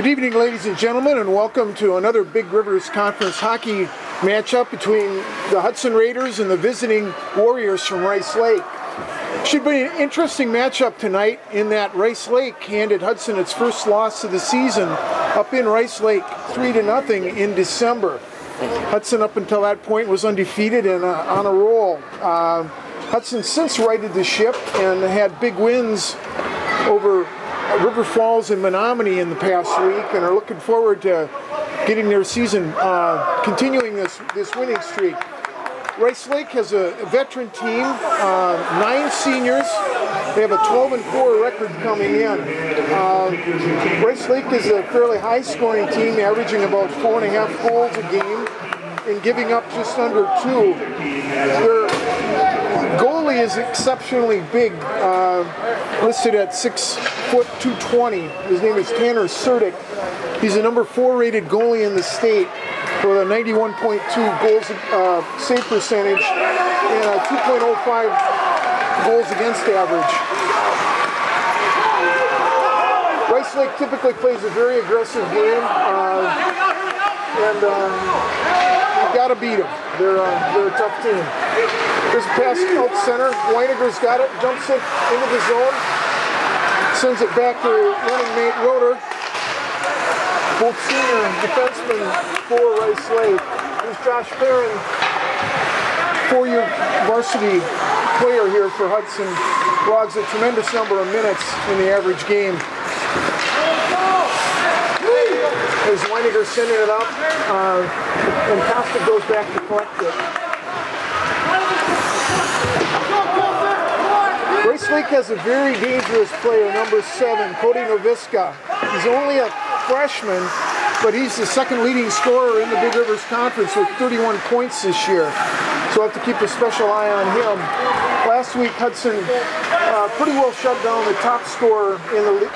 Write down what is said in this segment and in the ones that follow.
Good evening, ladies and gentlemen, and welcome to another Big Rivers Conference hockey matchup between the Hudson Raiders and the visiting Warriors from Rice Lake. Should be an interesting matchup tonight in that Rice Lake handed Hudson its first loss of the season up in Rice Lake, 3-0 in December. Hudson up until that point was undefeated and on a roll. Hudson since righted the ship and had big wins over River Falls and Menominee in the past week and are looking forward to getting their season, continuing this winning streak. Rice Lake has a veteran team, 9 seniors. They have a 12-4 record coming in. Rice Lake is a fairly high-scoring team, averaging about 4.5 goals a game and giving up just under 2. Their goalie is exceptionally big, listed at 6 foot 220. His name is Tanner Surdick. He's a number 4 rated goalie in the state with a 91.2 goals save percentage and a 2.05 goals against average. Rice Lake typically plays a very aggressive game, and you've got to beat them. They're a tough team. There's a pass out center. Weiniger's got it, jumps it into the zone, sends it back to running mate Roeder. Both senior defensemen for Rice Lake. There's Josh Perrin, 4-year varsity player here for Hudson. Logs a tremendous number of minutes in the average game. There's Weiniger sending it up, and Costa goes back to collect it. Rice Lake has a very dangerous player, number 7, Cody Noviska. He's only a freshman, but he's the second leading scorer in the Big Rivers Conference with 31 points this year. So we'll have to keep a special eye on him. Last week, Hudson pretty well shut down the top scorer in the league,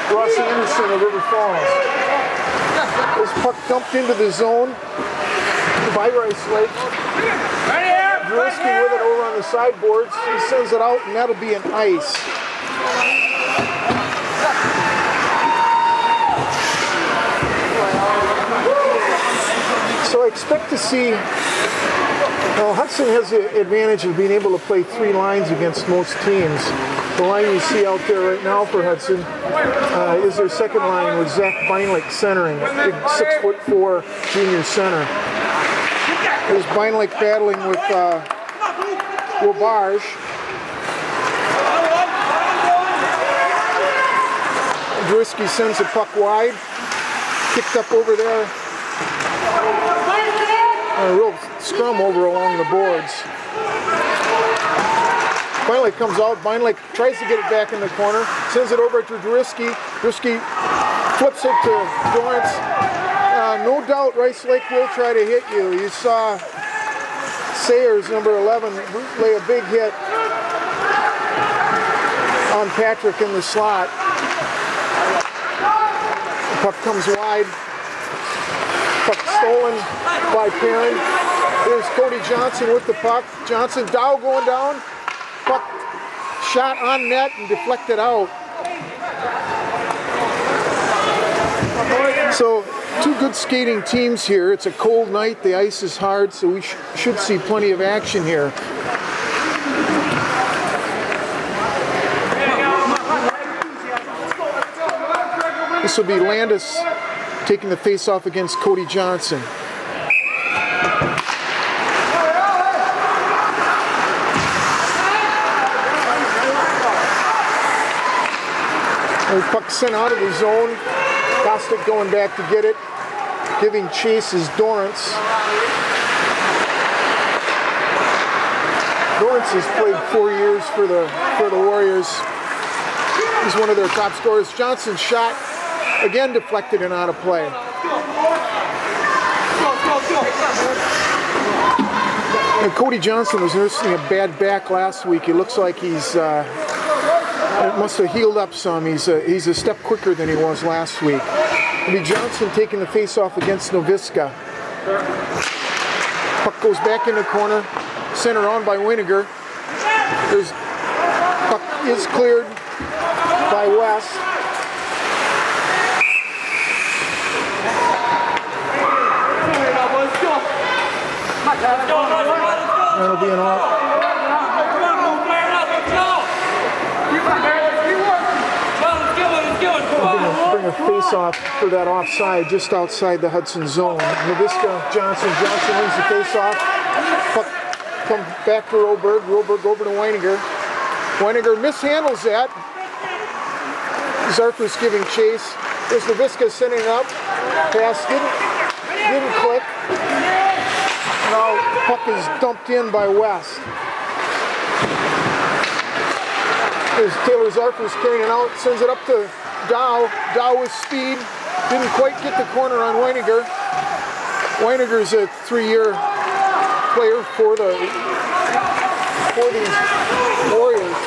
Ross Anderson of River Falls. This puck dumped into the zone by Rice Lake. Drewski with it over on the sideboards. He sends it out, and that'll be an ice. So I expect to see, Hudson has the advantage of being able to play 3 lines against most teams. The line you see out there right now for Hudson is their second line with Zach Beinlich centering, big 6'4" junior center. There's Beinlich battling with Robarge. Drewski sends the puck wide, kicked up over there. A real scrum over along the boards. Beinlich comes out. Beinlich tries to get it back in the corner, sends it over to Drewski. Drewski flips it to Dorrance. No doubt Rice Lake will try to hit you. You saw Sayers, number 11, lay a big hit on Patrick in the slot. The puck comes wide. Puck stolen by Perrin. Here's Cody Johnson with the puck. Johnson, Dow going down. Puck shot on net and deflected out. So, 2 good skating teams here. It's a cold night. The ice is hard, so we should see plenty of action here. This will be Landis taking the face-off against Cody Johnson. The puck sent out of the zone. Kostick going back to get it. Giving chase is Dorrance. Dorrance has played 4 years for the Warriors. He's one of their top scorers. Johnson's shot again deflected and out of play. And Cody Johnson was nursing a bad back last week. It looks like he's must have healed up some. He's a step quicker than he was last week. It'll be Johnson taking the face-off against Noviska. Puck goes back in the corner, center on by Weiniger. Puck is cleared by West. That'll be an off. Bring a face-off for that offside just outside the Hudson zone. Noviska, Johnson wins the face-off. Puck comes back to Roberg. Roberg over to Weininger. Weininger mishandles that. Zarfus giving chase. There's Noviska sending it up. Pass didn't click. Now puck is dumped in by West. There's Taylor Zarfus carrying it out, sends it up to Dow. Dow with speed. Didn't quite get the corner on Weininger. Weininger's a 3-year player for these Warriors.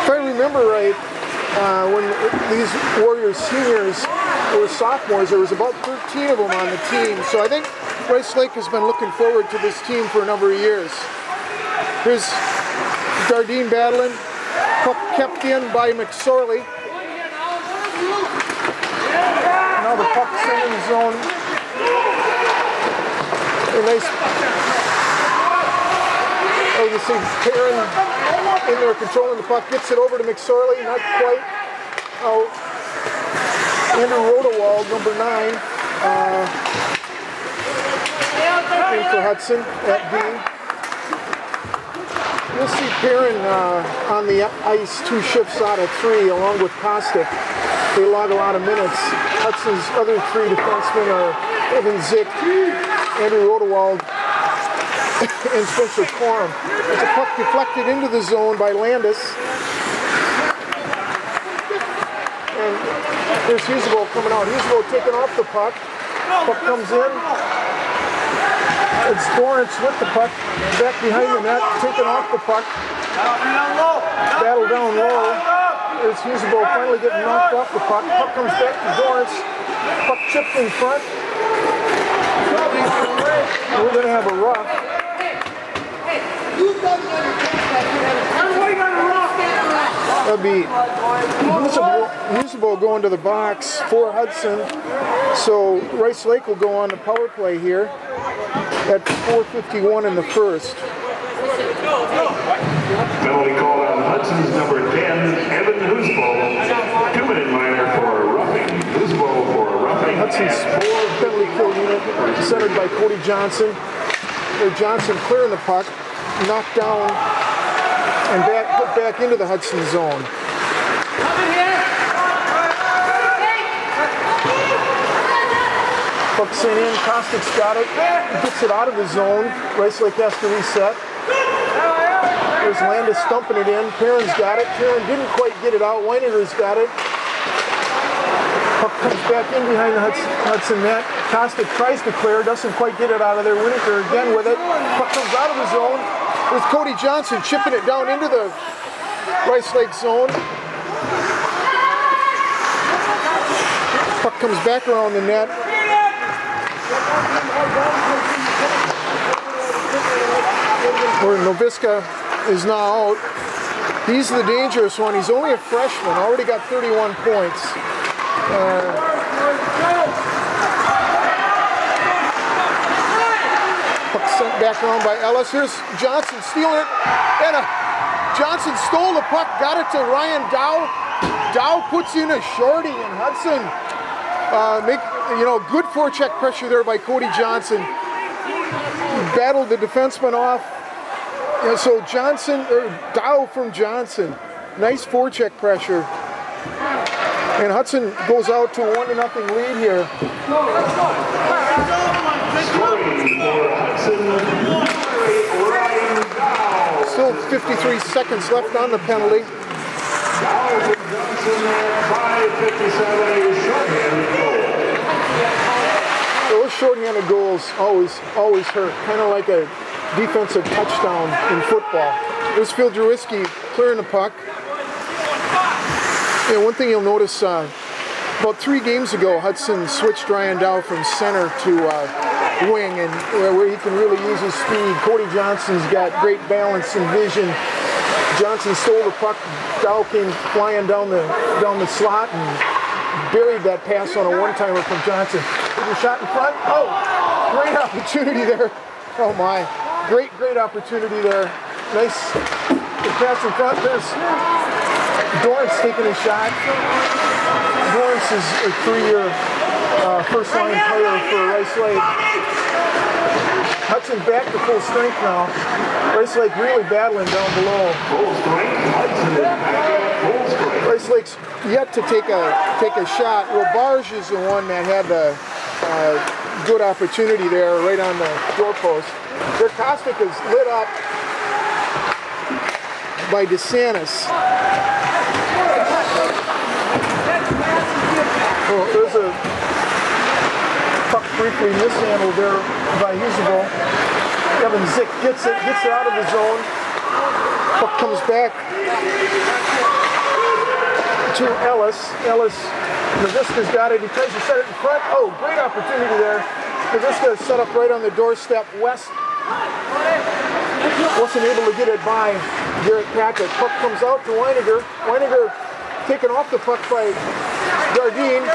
If I remember right, when these Warriors seniors were sophomores, there was about 13 of them on the team. So I think Rice Lake has been looking forward to this team for a number of years. Here's Dardine battling. Puck kept in by McSorley. Now the puck's in the zone. A nice, you see Perrin in there controlling the puck, gets it over to McSorley, not quite out. Andrew Rodewald, number 9, in for Hudson at D. You'll see Perrin on the ice 2 shifts out of 3 along with Kostick. They log a lot of minutes. Hudson's other 3 defensemen are Evan Zick, Andrew Rodewald, and Spencer Corum. There's a puck deflected into the zone by Landis. And there's Husebo coming out. Husebo taking off the puck. Puck comes in. It's Dorrance with the puck. Back behind the net, taking off the puck. Battle down low. There's Husebo finally getting knocked off the puck. Puck comes back to Dorrance. Puck chipped in front. And we're going to have a rough. That'll be Husebo going to the box for Hudson. So Rice Lake will go on the power play here at 4:51 in the first. Penalty called on Hudson's number 10, Evan Husebo. 2-minute minor for roughing. Husebo for roughing. Hudson's 4th penalty kill unit, centered by Cody Johnson. Johnson clearing the puck, knocked down, and put back into the Hudson zone. Puck sent in, Kostick's got it, gets it out of the zone. Rice Lake has to reset. There's Landis stumping it in. Perrin's got it. Perrin didn't quite get it out. Weininger's got it. Puck comes back in behind the Hudson net. Kostick tries to clear, doesn't quite get it out of there. Winokur again with it. Puck comes out of the zone with Cody Johnson chipping it down into the Rice Lake zone. Puck comes back around the net. Where Noviska is now out. He's the dangerous one. He's only a freshman, already got 31 points. Puck sent back around by Ellis. Here's Johnson stealing it. And Johnson stole the puck, got it to Ryan Dow. Dow puts in a shorty, and Hudson good forecheck pressure there by Cody Johnson. Battled the defenseman off. And so Dow from Johnson. Nice forecheck pressure. And Hudson goes out to a 1-0 lead here. Still 53 seconds left on the penalty. Those shorthanded goals always hurt, kind of like a defensive touchdown in football. There's Phil Drewiski clearing the puck. One thing you'll notice, about 3 games ago, Hudson switched Ryan Dow from center to wing, and where he can really use his speed. Cody Johnson's got great balance and vision. Johnson stole the puck. Dow came flying down the slot and buried that pass on a one-timer from Johnson. There's a shot in front. Oh, great opportunity there Oh my, great opportunity there. Nice pass in front. There's Dorrance taking a shot. Dorrance is a 3-year first line player for Rice Lake. Hudson back to full strength now. Rice Lake really battling down below. Full strength. Hudson is back at full strength. Rice Lake's yet to take a shot. Robarge is the one that had the good opportunity there right on the doorpost. Their Caustic is lit up by DeSantis. Oh, there's a puck briefly mishandled there by Husable. Evan Zick gets it out of the zone. Puck comes back to Ellis. Naviska's got it. He tries to set it in front. Oh, great opportunity there. Naviska is set up right on the doorstep. West wasn't able to get it by Garrett Packett. Puck comes out to Weiniger. Weiniger taken off the puck by Jardine.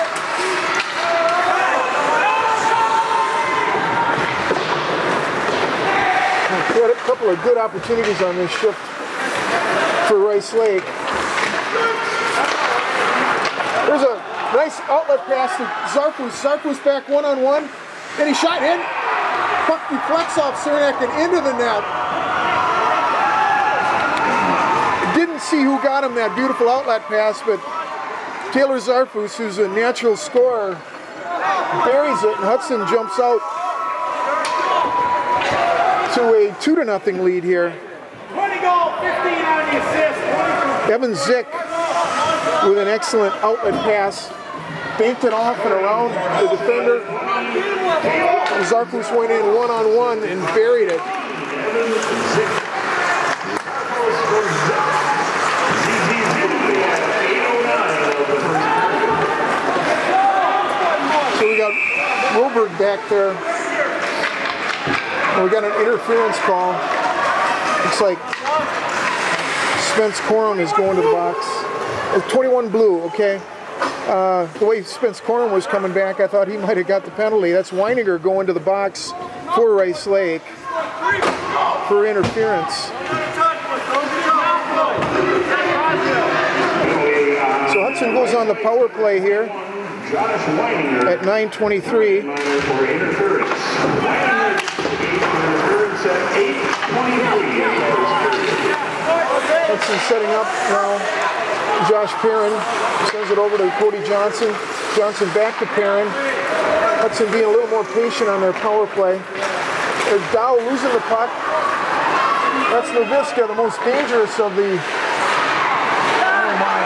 We had a couple of good opportunities on this shift for Rice Lake. There's a nice outlet pass to Zarfus. Zarfus back one-on-one. And he shot in. Puck deflects off Cernak and into the net. Didn't see who got him that beautiful outlet pass, but Taylor Zarfus, who's a natural scorer, buries it, and Hudson jumps out to a 2-0 lead here. 20 goal, 15 on the assist. Evan Zick with an excellent outlet pass. Banked it off and around the defender. Zarfus went in one-on-one and buried it. So we got Wilberg back there. And we got an interference call. Looks like Spence Corum is going to the box. It's 21 blue, okay. The way Spence Corum was coming back, I thought he might have got the penalty. That's Weiniger going to the box for Rice Lake for interference. So Hudson goes on the power play here at 9:23. Hudson setting up now. Josh Perrin sends it over to Cody Johnson. Johnson back to Perrin. Hudson being a little more patient on their power play. There's Dow losing the puck. That's Naviska, the most dangerous of the... Oh my.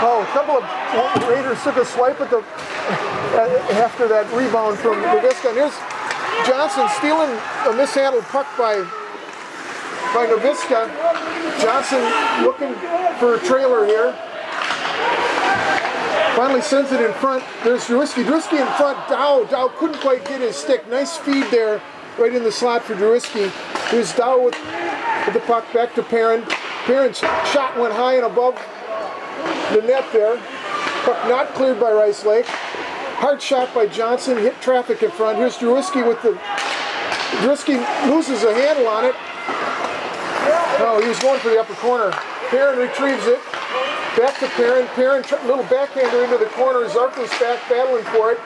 Oh, a couple of Raiders took a swipe at the after that rebound from Naviska. And here's Johnson stealing a mishandled puck by Naviska. Johnson looking for a trailer here. Finally sends it in front. There's Drewski. Drewski in front. Dow couldn't quite get his stick. Nice feed there, right in the slot for Drewski. Here's Dow with the puck back to Perrin. Perrin's shot went high and above the net there. Puck not cleared by Rice Lake. Hard shot by Johnson. Hit traffic in front. Here's Drewski with the... Drewski loses a handle on it. No, he was going for the upper corner. Perrin retrieves it. Back to Perrin. Perrin, little backhander into the corner. Zarfus back, battling for it.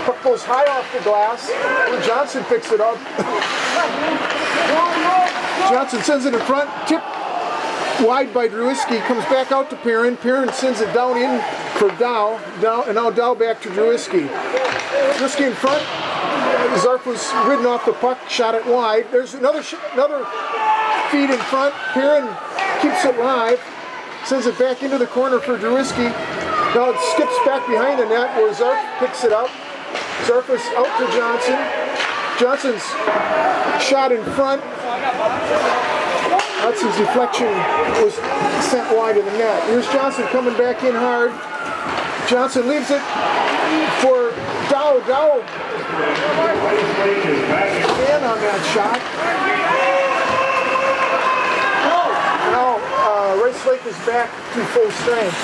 Puck goes high off the glass. Johnson picks it up. Johnson sends it in front. Tip wide by Drewski. Comes back out to Perrin. Perrin sends it down in for Dow. And now Dow back to Drewski. Drewski in front. Zarfus ridden off the puck. Shot it wide. There's another feed in front. Perrin keeps it live. Sends it back into the corner for Drewski. Now it skips back behind the net where Zarf picks it up. Zarfus out to Johnson. Johnson's shot in front. Hudson's deflection was sent wide of the net. Here's Johnson coming back in hard. Johnson leaves it for Dow. Dow stand on that shot. Rice Lake is back to full strength.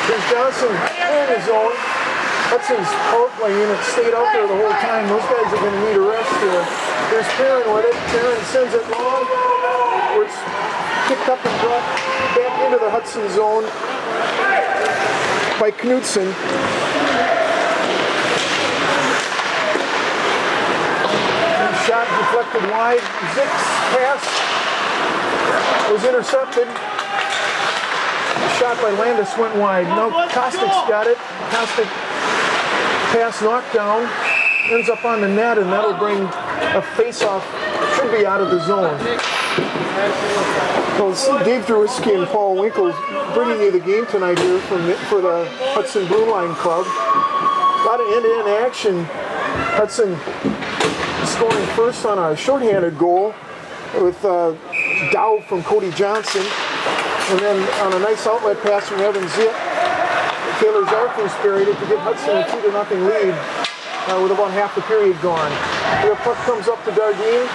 Here's Johnson in his zone. Hudson's power play unit stayed out there the whole time. Those guys are going to need a rest here. There's Perrin with it. Perrin sends it long, where it's picked up and brought back into the Hudson zone by Knudsen. Shot deflected wide. Zick's pass was intercepted. The shot by Landis went wide. Now Kostik's got it. Kostik pass knocked down. Ends up on the net, and that'll bring a face-off. Should be out of the zone. Well, Dave Drewiski and Paul Winkle bringing you the game tonight here for the Hudson Broomline Club. A lot of end-to-end action. Hudson scoring first on a shorthanded goal with Dow from Cody Johnson, and then on a nice outlet pass from Evan Zick, Taylor Zarfus buried it to give Hudson a 2-0 lead with about half the period gone. The puck comes up to Dardine.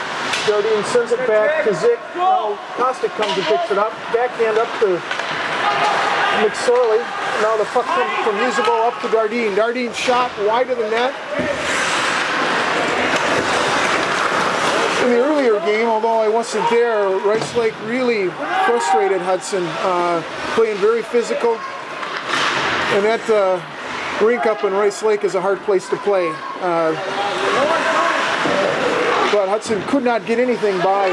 Dardine sends it back to Zick. Now Kostik comes and picks it up. Backhand up to McSorley. Now the puck comes from Yzerbo up to Dardine. Dardine shot wide of the net. In the earlier game, although I wasn't there, Rice Lake really frustrated Hudson, playing very physical. And that rink up in Rice Lake is a hard place to play. But Hudson could not get anything by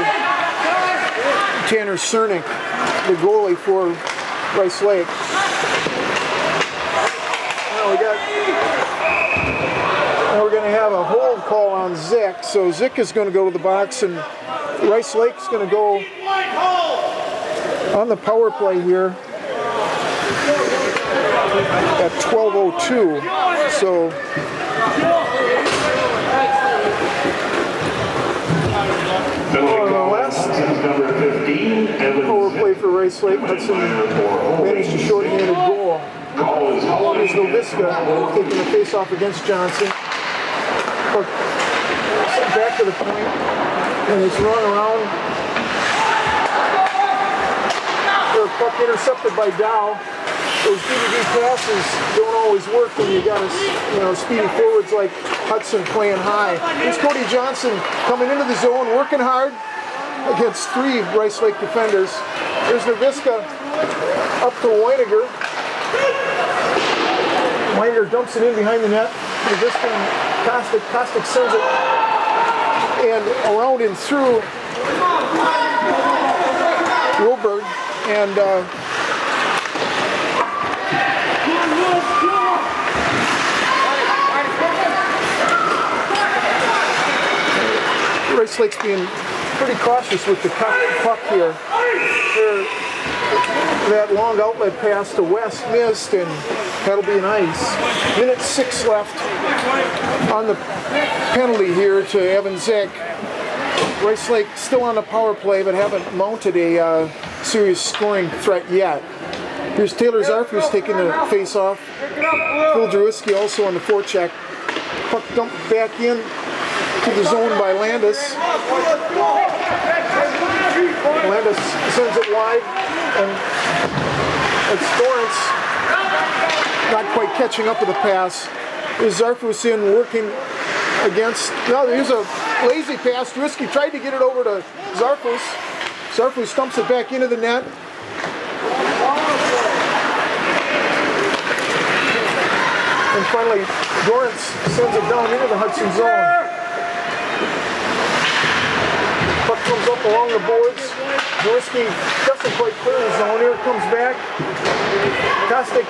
Tanner Cernick, the goalie for Rice Lake. Now we're going to have a hold call on Zick. So Zick is going to go to the box, and Rice Lake's going to go on the power play here at 12:02. So on the last power play for Rice Lake, Hudson managed a short-handed goal. Here's Noviska taking the face-off against Johnson. Back to the point, and it's run around. The puck intercepted by Dow. Those DVD passes don't always work when you got speedy forwards like Hudson playing high. Here's Cody Johnson coming into the zone, working hard against 3 Rice Lake defenders. There's Noviska up to Weiniger. Weiniger dumps it in behind the net. Noviska and Kostik sends it and around and through Wilberg, and Rice Lake's being pretty cautious with the puck here. That long outlet pass to West missed, and that'll be an ice. Minute 6 left on the penalty here to Evan Zick. Rice Lake still on the power play, but haven't mounted a serious scoring threat yet. Here's Taylor Zarfus taking the face-off. Phil Drewiski also on the forecheck. Puck dumped back in to the zone by Landis. Landis sends it wide, and it's Dorrance not quite catching up with the pass. There's Zarfus in working against. No, here's a lazy pass. Drewiski tried to get it over to Zarfus. Zarfus stumps it back into the net. And finally, Dorrance sends it down into the Hudson zone. Puck comes up along the boards. Drewiski doesn't quite clear the zone. Here it comes back. Kostik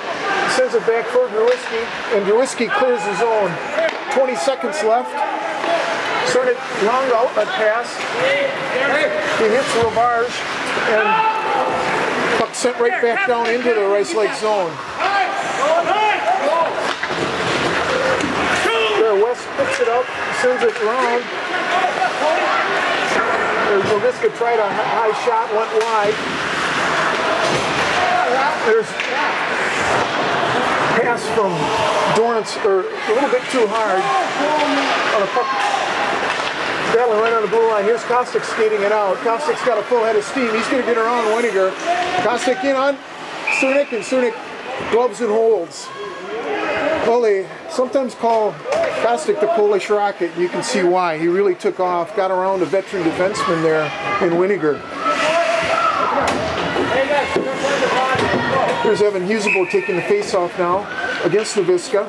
sends it back for Drewiski, and Drewiski clears the zone. 20 seconds left. Cernick long outlet pass. He hits Robarge, and puck sent right back down into the Rice Lake zone. There, West picks it up, sends it round. Noviska tried a high shot, went wide. There's pass from Dorrance, or a little bit too hard on a puck. Battling right on the blue line. Here's Kostik skating it out. Kostik's got a full head of steam. He's going to get around Weiniger. Kostik in on Cernick, and Cernick gloves and holds. Well, they sometimes call Kostic the Polish Rocket. You can see why. He really took off, got around a veteran defenseman there in Winiger. Here's Evan Husebo taking the face-off now against Noviska.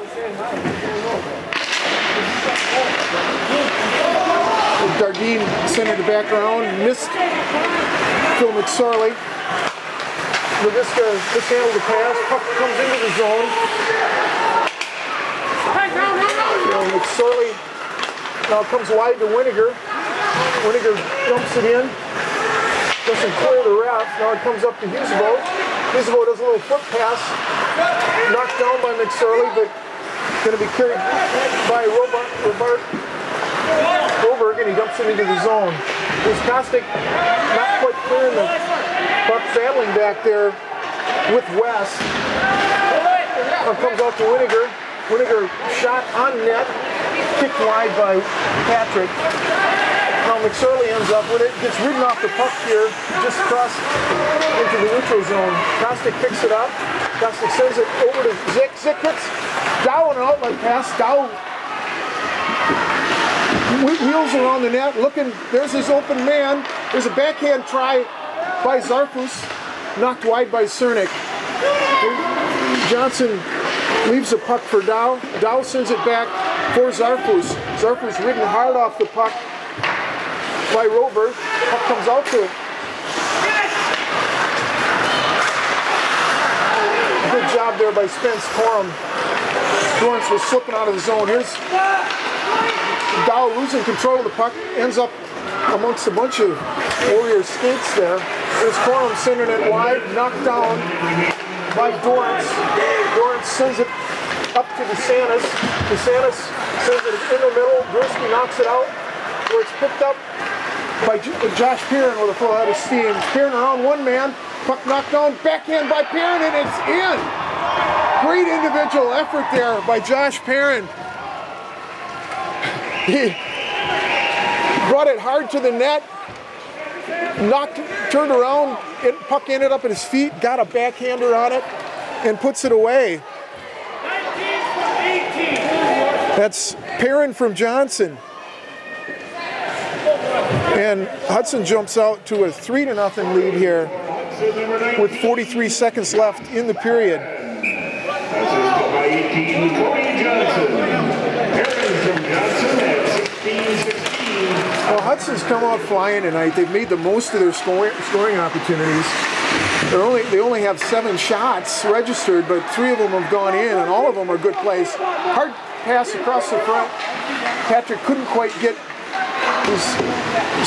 Dardine centered the back round, missed Phil McSorley. Noviska mishandled the pass, puck comes into the zone. McSorley now comes wide to Winiger. Winiger dumps it in, doesn't clear the ref. Now it comes up to Husebo. Husebo does a little foot pass, knocked down by McSorley, but going to be carried by Roberg, and he dumps it into the zone. There's Kostic not quite clearing the puck, battling back there with West. Now comes out to Winiger. Winiger shot on net, kicked wide by Patrick. Now McSorley ends up with it, gets ridden off the puck here, just crossed into the neutral zone. Kostic picks it up. Kostic sends it over to Zick. Zick hits Dow on an outlet pass. Dow wheels around the net, looking, there's his open man. There's a backhand try by Zarfus, knocked wide by Cernik. Johnson leaves the puck for Dow. Dow sends it back for Zarfus. Zarfus ridden hard off the puck by Roberg. Puck comes out to good job there by Spence Corum. Dorrance was slipping out of the zone. Here's Dow losing control of the puck, ends up amongst a bunch of Warrior skates there. There's Corum sending it wide, knocked down by Dorrance. Dorrance sends it up to DeSantis. DeSantis sends it in the middle. Gursky knocks it out, where it's picked up by Josh Perrin with a full head of steam. Perrin around one man, puck knocked down, backhand by Perrin, and it's in. Great individual effort there by Josh Perrin. He brought it hard to the net, turned around, puck ended up at his feet, got a backhander on it, and puts it away. That's Perrin from Johnson. And Hudson jumps out to a 3-0 lead here with 43 seconds left in the period. By 18, Cody Johnson. Perrin from Johnson at 16-16. Well, Hudson's come out flying tonight. They've made the most of their scoring opportunities. They only have 7 shots registered, but 3 of them have gone in, and all of them are good plays. Hard pass across the front. Patrick couldn't quite get his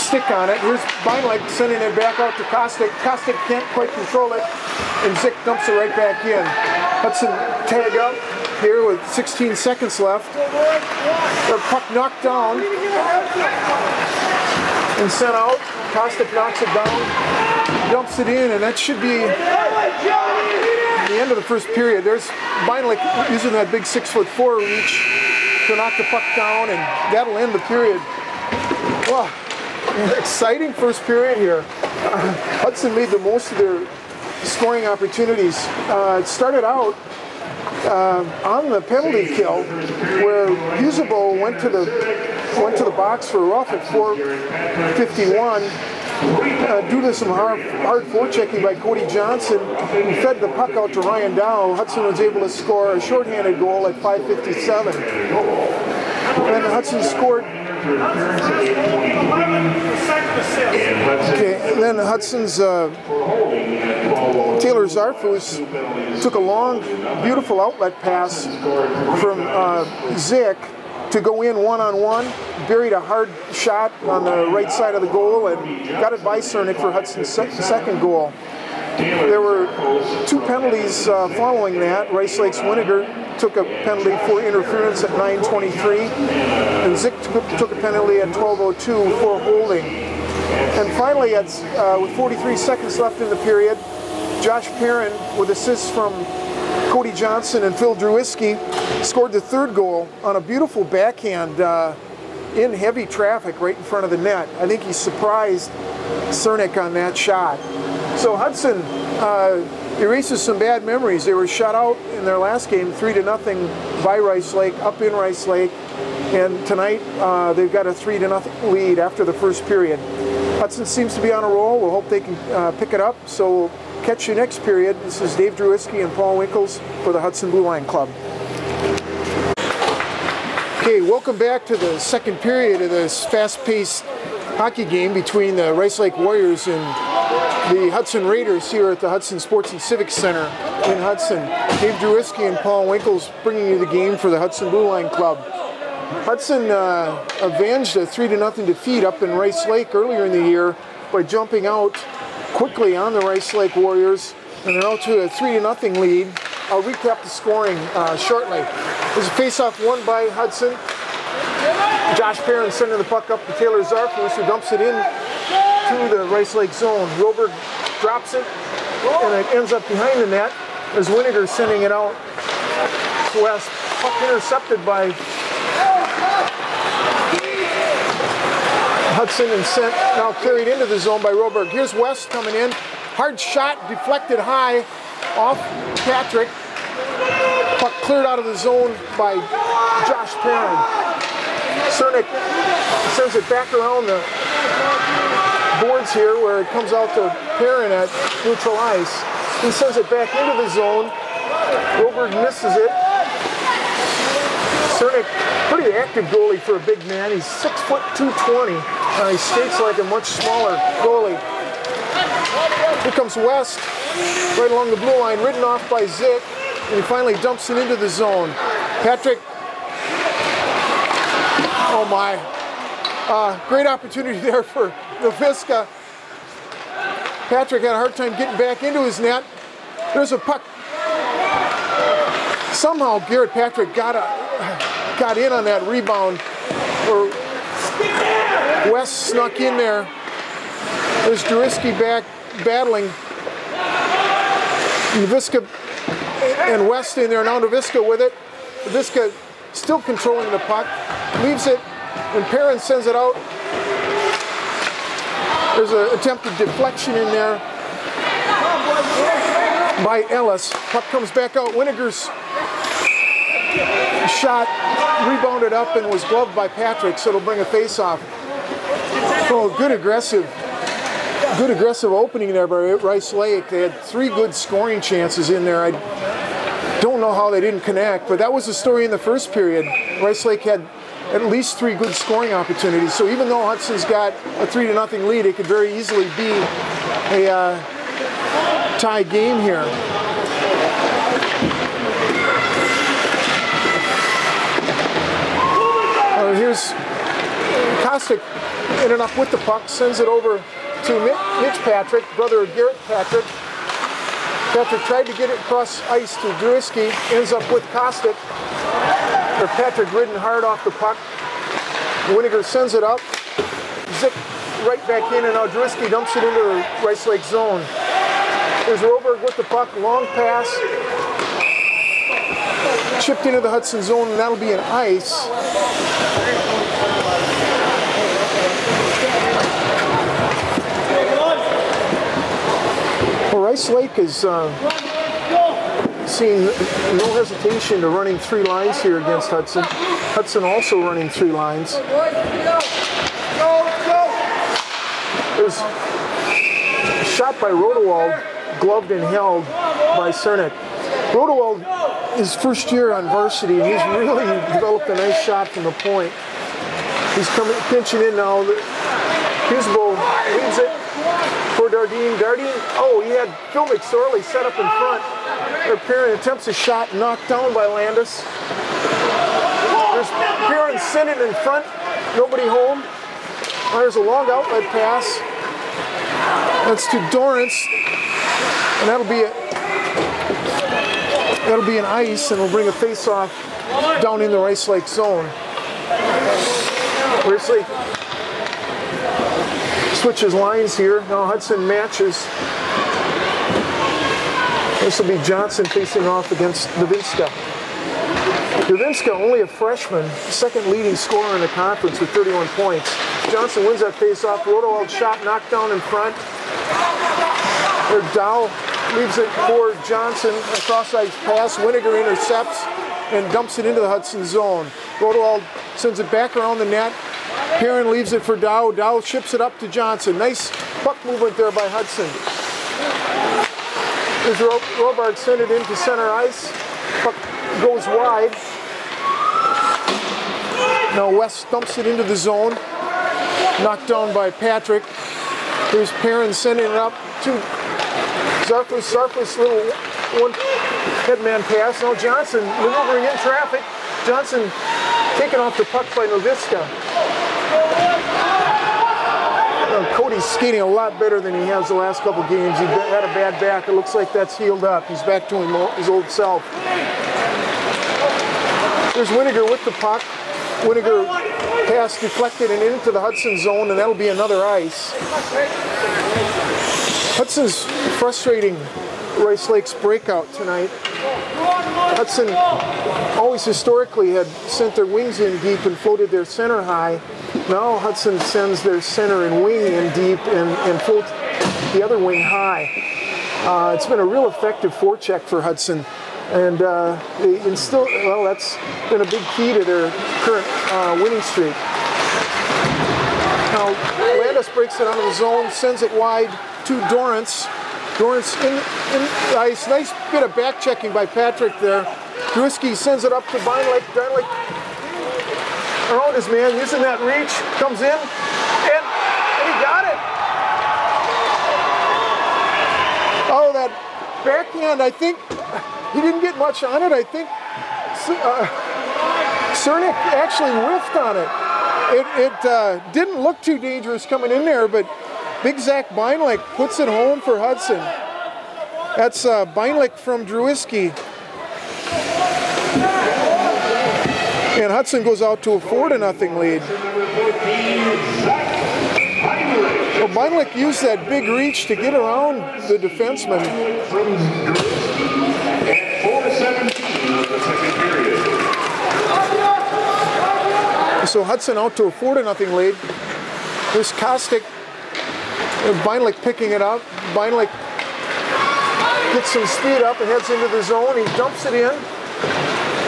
stick on it. Here's Beinlich sending it back out to Kostic. Kostic can't quite control it, and Zick dumps it right back in. Hudson tag up here with 16 seconds left. The puck knocked down and sent out. Kostic knocks it down, dumps it in, and that should be the end of the first period. There's Beinlich using that big 6'4" reach to knock the puck down, and that'll end the period. Wow, exciting first period here. Hudson made the most of their scoring opportunities. It started out on the penalty kill, where Husebo went to the box for a rough at 4:51. Due to some hard forechecking by Cody Johnson, he fed the puck out to Ryan Dow. Hudson was able to score a shorthanded goal at 5:57. And Hudson scored. Okay, and then Hudson's Taylor Zarfus took a long, beautiful outlet pass from Zick to go in one-on-one, buried a hard shot on the right side of the goal, and got it by Cernik for Hudson's second goal. There were 2 penalties following that. Rice Lakes Winiger took a penalty for interference at 9:23, and Zick took a penalty at 12:02 for holding. And finally, with 43 seconds left in the period, Josh Perrin, with assists from Cody Johnson and Phil Drewiski, scored the 3rd goal on a beautiful backhand in heavy traffic right in front of the net. I think he surprised Cernik on that shot. So Hudson erases some bad memories. They were shut out in their last game 3-0 by Rice Lake, up in Rice Lake. And tonight they've got a 3-0 lead after the first period. Hudson seems to be on a roll. We'll hope they can pick it up. So we'll catch you next period. This is Dave Drewiski and Paul Winkles for the Hudson Blue Line Club. Okay, welcome back to the second period of this fast-paced hockey game between the Rice Lake Warriors and the Hudson Raiders here at the Hudson Sports and Civic Center in Hudson. Dave Drewiski and Paul Winkles bringing you the game for the Hudson Blue Line Club. Hudson avenged a 3-0 defeat up in Rice Lake earlier in the year by jumping out quickly on the Rice Lake Warriors, and they're out to a 3-0 lead. I'll recap the scoring shortly. There's a face-off won by Hudson. Josh Perrin sending the puck up to Taylor Zarfus, who dumps it in to the Rice Lake zone. Roberg drops it, and it ends up behind the net. There's Winiger sending it out to West. Puck intercepted by Hudson and sent, now carried into the zone by Roberg. Here's West coming in. Hard shot, deflected high off Patrick. Puck cleared out of the zone by Josh Perrin. Cernick sends it back around the boards here where it comes out to Perrin at neutral ice. He sends it back into the zone. Roberg misses it. Cernick, pretty active goalie for a big man. He's 6'2", 220. He skates like a much smaller goalie. Here comes West, right along the blue line, ridden off by Zick, and he finally dumps it into the zone. Patrick, oh my, great opportunity there for Noviska. Patrick had a hard time getting back into his net. There's a puck. Somehow Garrett Patrick got in on that rebound, or West snuck in there. There's Drewiski back battling. Noviska and West in there. Now Noviska with it. Noviska still controlling the puck. Leaves it, and Perrin sends it out. There's an attempted deflection in there by Ellis. Puck comes back out. Winiger's shot rebounded up and was gloved by Patrick, so it'll bring a face-off. Oh, good aggressive opening there by Rice Lake. They had 3 good scoring chances in there. I don't know how they didn't connect, but that was the story in the first period. Rice Lake had at least 3 good scoring opportunities. So even though Hudson's got a 3-0 lead, it could very easily be a tie game here. Here's Kostic ended up with the puck, sends it over to Mitch Patrick, brother of Garrett Patrick. Patrick tried to get it across ice to Drewiski, ends up with Kostic. Or Patrick ridden hard off the puck. Winiger sends it up. Zick right back in, and now Drewiski dumps it into the Rice Lake zone. There's Roberg with the puck, long pass. Chipped into the Hudson zone, and that'll be an ice. Well, Rice Lake has seen no hesitation to running 3 lines here against Hudson. Hudson also running 3 lines. There's a shot by Rodewald, gloved and held by Cernick. Rodewald, his first year on varsity, and he's really developed a nice shot from the point. He's pinching in now. Husbo leaves it for Dardine. Dardine, oh, he had Phil McSorley set up in front. Perrin attempts a shot, knocked down by Landis. There's Perrin sent it in front, nobody home. There's a long outlet pass. That's to Dorrance, and that'll be an ice, and we'll bring a face-off down in the Rice Lake zone. Rice Lake switches lines here. Now Hudson matches. This will be Johnson facing off against Novinska. Novinska, only a freshman, second leading scorer in the conference with 31 points. Johnson wins that face-off. Rodewald shot knocked down in front. Or Dow leaves it for Johnson. A cross-ice pass. Winiger intercepts and dumps it into the Hudson zone. Rodewald sends it back around the net. Perrin leaves it for Dow. Dow ships it up to Johnson. Nice puck movement there by Hudson. As Robart sent it into center ice. Puck goes wide. Now West dumps it into the zone. Knocked down by Patrick. Here's Perrin sending it up to Zarfus. Zarfus, little one headman pass. Now Johnson maneuvering in traffic. Johnson taken off the puck by Nowitzka. Cody's skating a lot better than he has the last couple games. He had a bad back. It looks like that's healed up. He's back to his old self. There's Winiger with the puck. Winiger pass deflected and into the Hudson zone, and that'll be another ice. Hudson's frustrating Rice Lake's breakout tonight. Hudson always historically had sent their wings in deep and floated their center high. Now Hudson sends their center and wing in deep and floats the other wing high. It's been a real effective forecheck for Hudson. And that's been a big key to their current winning streak. Now Landis breaks it out of the zone, sends it wide to Dorrance. Dorrance in ice. Nice bit of back checking by Patrick there. Drewski sends it up to Beinlich. Beinlich around his man, using that reach, comes in, and he got it. Oh, that backhand, I think, he didn't get much on it. I think Cernik actually whiffed on it. It didn't look too dangerous coming in there, but big Zach Beinlich puts it home for Hudson. That's Beinlich from Drewski. And Hudson goes out to a 4-0 lead. Well, Beinlich used that big reach to get around the defenseman. So Hudson out to a 4-0 lead. There's Kostic. Beinlich picking it up. Beinlich gets some speed up and heads into the zone. He dumps it in.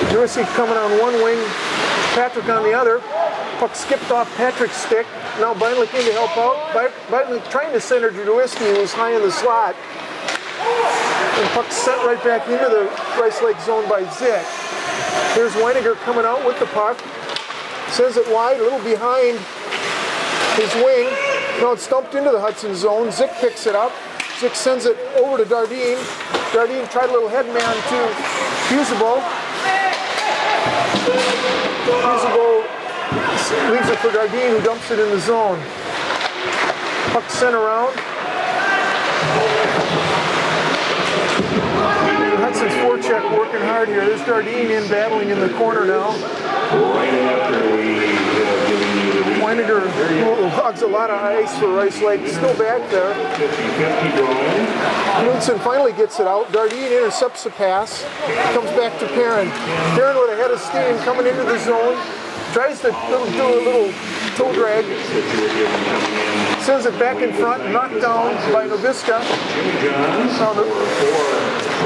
Drewski coming on one wing, Patrick on the other. Puck skipped off Patrick's stick. Now Beinlich in to help out. Beinlich trying to center Drewski, who was high in the slot. And puck sent right back into the Rice Lake zone by Zick. Here's Winiger coming out with the puck. Sends it wide, a little behind his wing. Now it's dumped into the Hudson zone. Zick picks it up. Zick sends it over to Dardine. Dardine tried a little headman to Fusible. Fusible leaves it for Dardine, who dumps it in the zone. Puck sent around. Hudson's forecheck working hard here. There's Dardine in battling in the corner now. Winiger hogs a lot of ice for Rice Lake. Still back there. Knudsen finally gets it out. Dardine intercepts the pass. Comes back to Perrin. Perrin with a head of steam coming into the zone. Tries to do a little toe drag. Sends it back in front, knocked down by Nowitzka.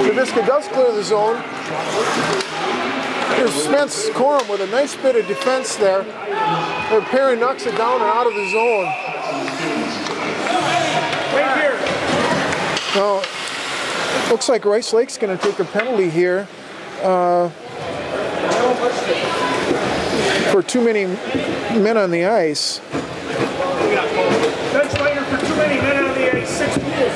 Nowitzka does clear the zone. Here's Spence Corum with a nice bit of defense there. And Perrin knocks it down and out of the zone. Right here. Now, looks like Rice Lake's going to take a penalty here for too many men on the ice. Bench liner for too many men on the ice. 6 goals.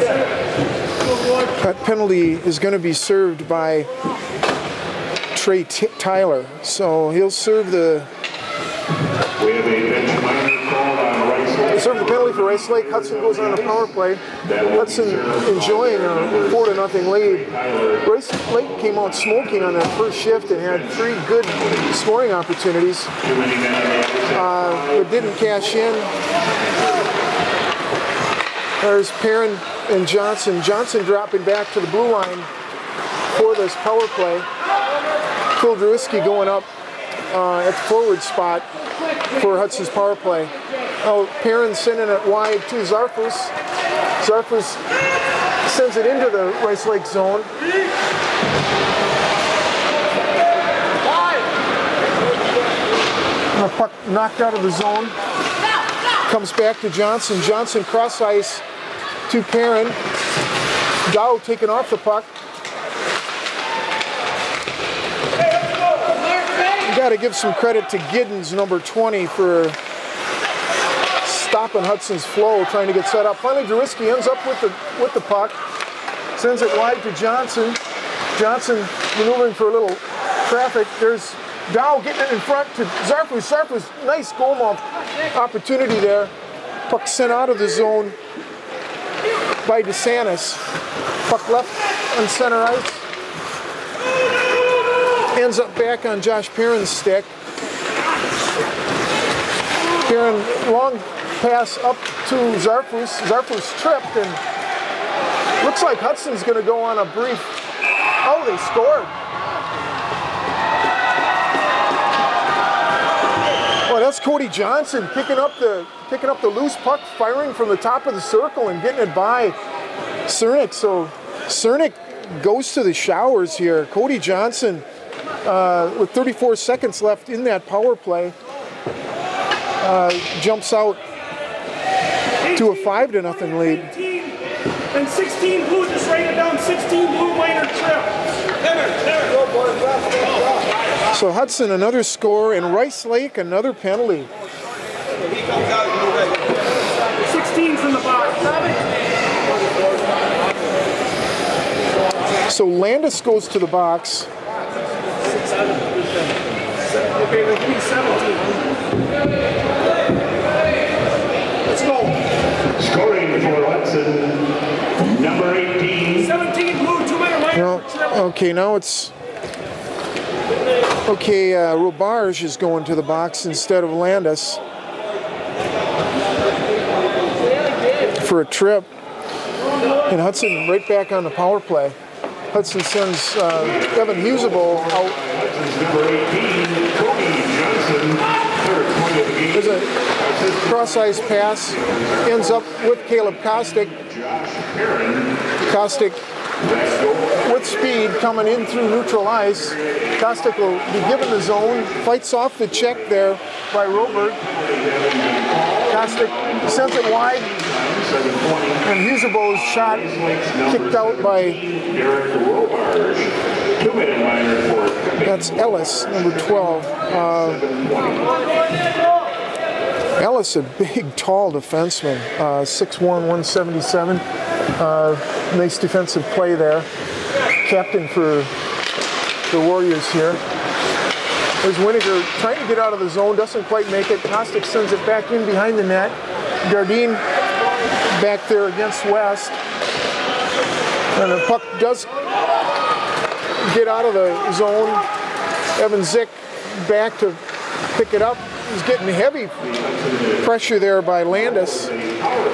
That penalty is going to be served by Trey Tyler, so he'll serve the penalty for Rice Lake. Hudson goes on a power play. Hudson enjoying a 4-0 lead. Rice Lake came out smoking on that first shift and had 3 good scoring opportunities, but didn't cash in. There's Perrin and Johnson. Johnson dropping back to the blue line for this power play. Phil Drewski going up at the forward spot for Hudson's power play. Now Perrin sending it wide to Zarfus. Zarfus sends it into the Rice Lake zone. The puck knocked out of the zone. Comes back to Johnson. Johnson cross ice to Perrin. Dow taking off the puck. You got to give some credit to Giddens, number 20, for stopping Hudson's flow, trying to get set up. Finally, Deriski ends up with the puck. Sends it wide to Johnson. Johnson maneuvering for a little traffic. There's Dow getting it in front to Zarfus. Zarfus, nice goal mouth opportunity there. Puck sent out of the zone by DeSantis. Puck left on center ice. Ends up back on Josh Perrin's stick. Perrin, long pass up to Zarfus. Zarfus tripped, and looks like Hudson's going to go on a brief. Oh, they scored. Well, that's Cody Johnson picking up the loose puck, firing from the top of the circle and getting it by Cernik. So Cernik goes to the showers here. Cody Johnson, with 34 seconds left in that power play, jumps out to a 5-0 lead. And 16 blue, just write it down, 16 blue minor trip. So Hudson, another score, and Rice Lake, another penalty. 16 from the box. So Landis goes to the box. Okay, we'll give me 17. Let's go. Scoring for Hudson, number 18. 17 blue, 2 minor trip. Okay, now it's... Okay, Robarge is going to the box instead of Landis for a trip. And Hudson right back on the power play. Hudson sends Evan Husable out. Number 18, Cody Johnson, third point of the game. There's a cross-ice pass. Ends up with Caleb Kostick. Kostick with speed coming in through neutral ice. Kostick will be given the zone. Fights off the check there by Robert. Kostick sends it wide. And Husable's shot kicked out by... That's Ellis, number 12. Ellis, a big, tall defenseman, 6'1", 177. Nice defensive play there. Captain for the Warriors here. There's Winiger trying to get out of the zone, doesn't quite make it. Kostick sends it back in behind the net. Gardine back there against West. And the puck does get out of the zone. Evan Zick back to pick it up. He's getting heavy pressure there by Landis.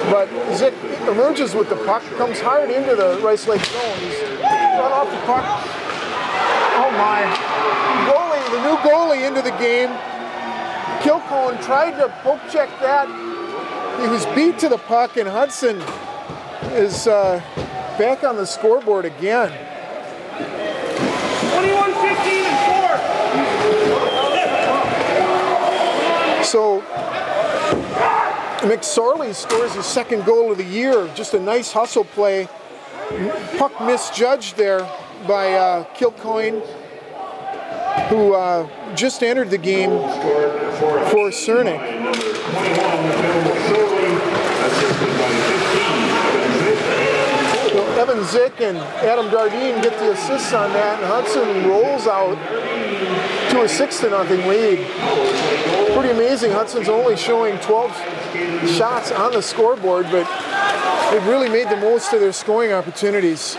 But Zick emerges with the puck, comes hard into the Rice Lake zone. He's run off the puck. Oh my. Goalie, the new goalie into the game. Kilcohen tried to poke check that. He was beat to the puck, and Hudson is back on the scoreboard again. 21, 15, and 4. So McSorley scores his second goal of the year. Just a nice hustle play. Puck misjudged there by Kilcoyne, who just entered the game for Cernik. So Evan Zick and Adam Dardine get the assists on that, and Hudson rolls out to a 6-0 lead. Pretty amazing. Hudson's only showing 12 shots on the scoreboard, but they've really made the most of their scoring opportunities.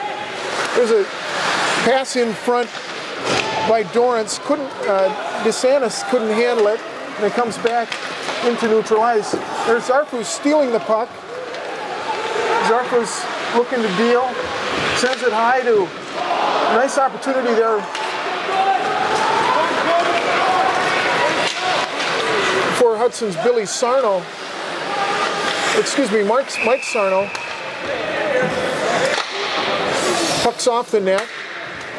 There's a pass in front by Dorrance. DeSantis couldn't handle it, and it comes back into neutral ice. There's Zarfus stealing the puck. Zarfus looking to deal, sends it high to, nice opportunity there for Hudson's Billy Sarno. excuse me, Mike Sarno. Puck's off the net.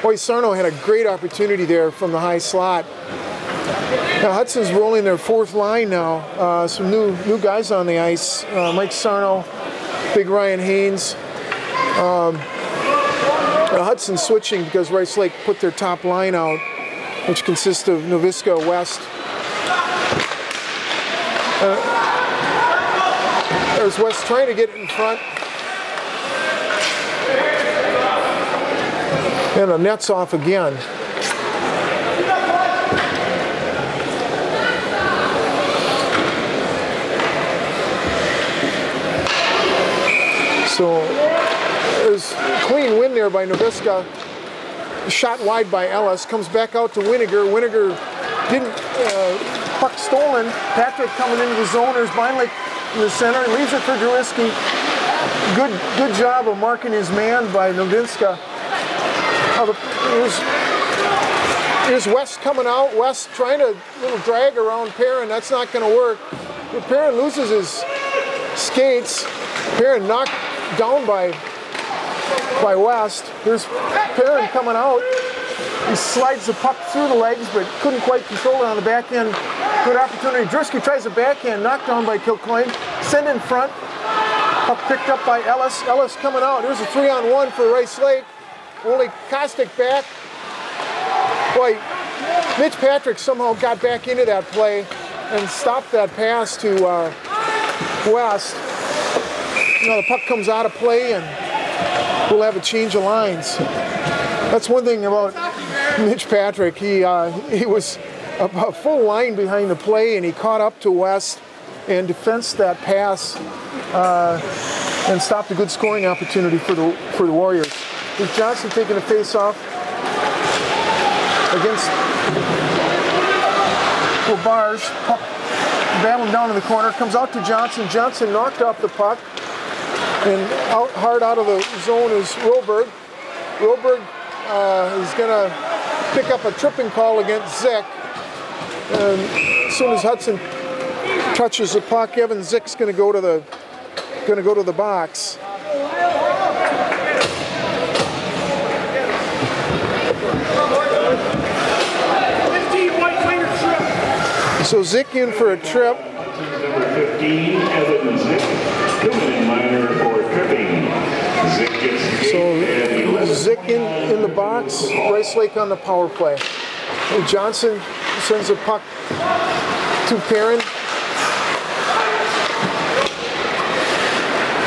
Boy, Sarno had a great opportunity there from the high slot. Now Hudson's rolling their fourth line now. Some new guys on the ice. Mike Sarno, Big Ryan Haynes. Hudson switching because Rice Lake put their top line out, which consists of Noviska, West. There's West trying to get in front. And the net's off again. So there's a clean win there by Noviska. Shot wide by Ellis. Comes back out to Winiger. Winiger didn't, puck stolen. Patrick coming into the zone. There's Beinlich in the center. Leaves it for Drewiski. Good job of marking his man by Noviska. Here's West coming out. West trying to little drag around Perrin. That's not going to work. But Perrin loses his skates. Perrin knocked down by West. Here's Perrin coming out. He slides the puck through the legs, but couldn't quite control it on the back end. Good opportunity. Drewski tries a backhand, knocked down by Kilcoyne. Send in front. Puck picked up by Ellis. Ellis coming out. Here's a 3-on-1 for Rice Lake. Only Kostick back. Boy, Mitch Patrick somehow got back into that play and stopped that pass to West. Now the puck comes out of play and we'll have a change of lines. That's one thing about Mitch Patrick. He was a full line behind the play and he caught up to West and defensed that pass and stopped a good scoring opportunity for the Warriors. Here's Johnson taking a face-off against Labarge. Puck battling down in the corner. Comes out to Johnson. Johnson knocked off the puck. And hard out of the zone is Roberg. Roberg is going to pick up a tripping call against Zick. And as soon as Hudson touches the puck, Evan Zick's going to go to the box. So Zick in for a trip. Number 15, Evan Zick, 2-minute minor for tripping. Zick gets so Zick in the box, Rice Lake on the power play. Johnson sends a puck to Perrin.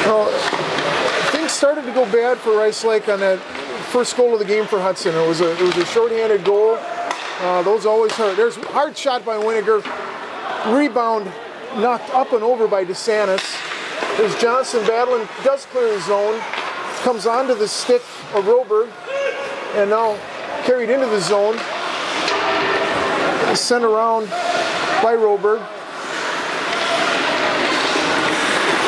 Well, things started to go bad for Rice Lake on that first goal of the game for Hudson. It was a shorthanded goal. Those always hurt. There's a hard shot by Winiger. Rebound knocked up and over by DeSantis. There's Johnson battling, does clear the zone. Comes onto the stick of Roberg. And now carried into the zone. Sent around by Roberg.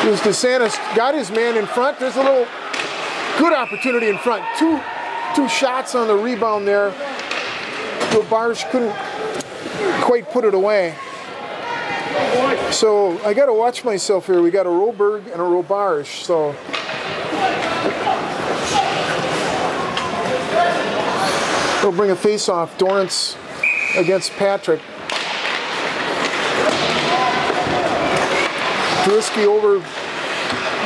There's DeSantis, got his man in front. There's a little good opportunity in front. Two shots on the rebound there. Labarge couldn't quite put it away. So I got to watch myself here. We got a Roberg and a Labarge. So we'll bring a face-off. Dorrance against Patrick. Drewiski over,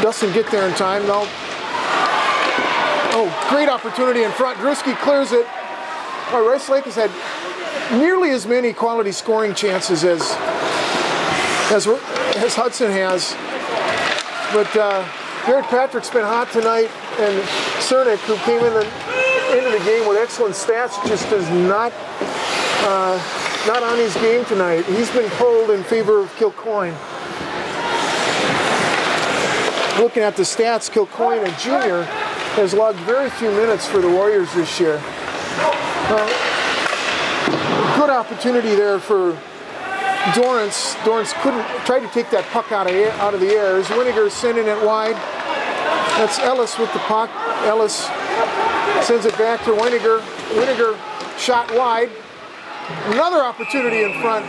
doesn't get there in time. No. Oh, great opportunity in front. Drewiski clears it. Well, Rice Lake has had nearly as many quality scoring chances as Hudson has. But Garrett Patrick's been hot tonight, and Cernick, who came into the game with excellent stats, just is not on his game tonight. He's been pulled in favor of Kilcoyne. Looking at the stats, Kilcoyne, a junior, has logged very few minutes for the Warriors this year. Good opportunity there for Dorrance. Dorrance tried to take that puck out of the air. As Winiger sending it wide. That's Ellis with the puck. Ellis sends it back to Winiger. Winiger shot wide. Another opportunity in front.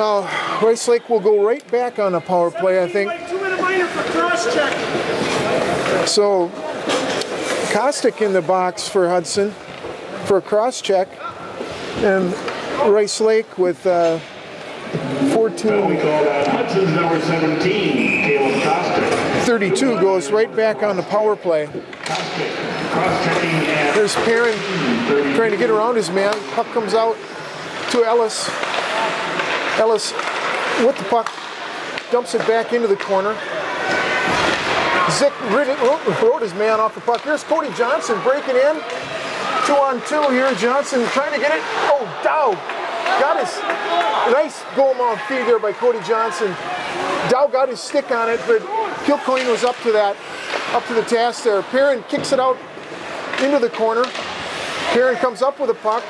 Rice Lake will go right back on the power play, I think. 2-minute minor for cross check. So Kostick in the box for Hudson for a cross check, and Rice Lake with 14. We call that Hudson's number 17, Caleb Kostick. 32 goes right back on the power play. Kostick cross-checking at There's Perrin trying to get around his man. Puck comes out to Ellis. Ellis with the puck dumps it back into the corner. Zick rode his man off the puck. Here's Cody Johnson breaking in. 2-on-2 here. Johnson trying to get it. Oh, Dow got his nice goal-mouth feed there by Cody Johnson. Dow got his stick on it, but Kilcoyne was up to the task there. Perrin kicks it out into the corner. Perrin comes up with the puck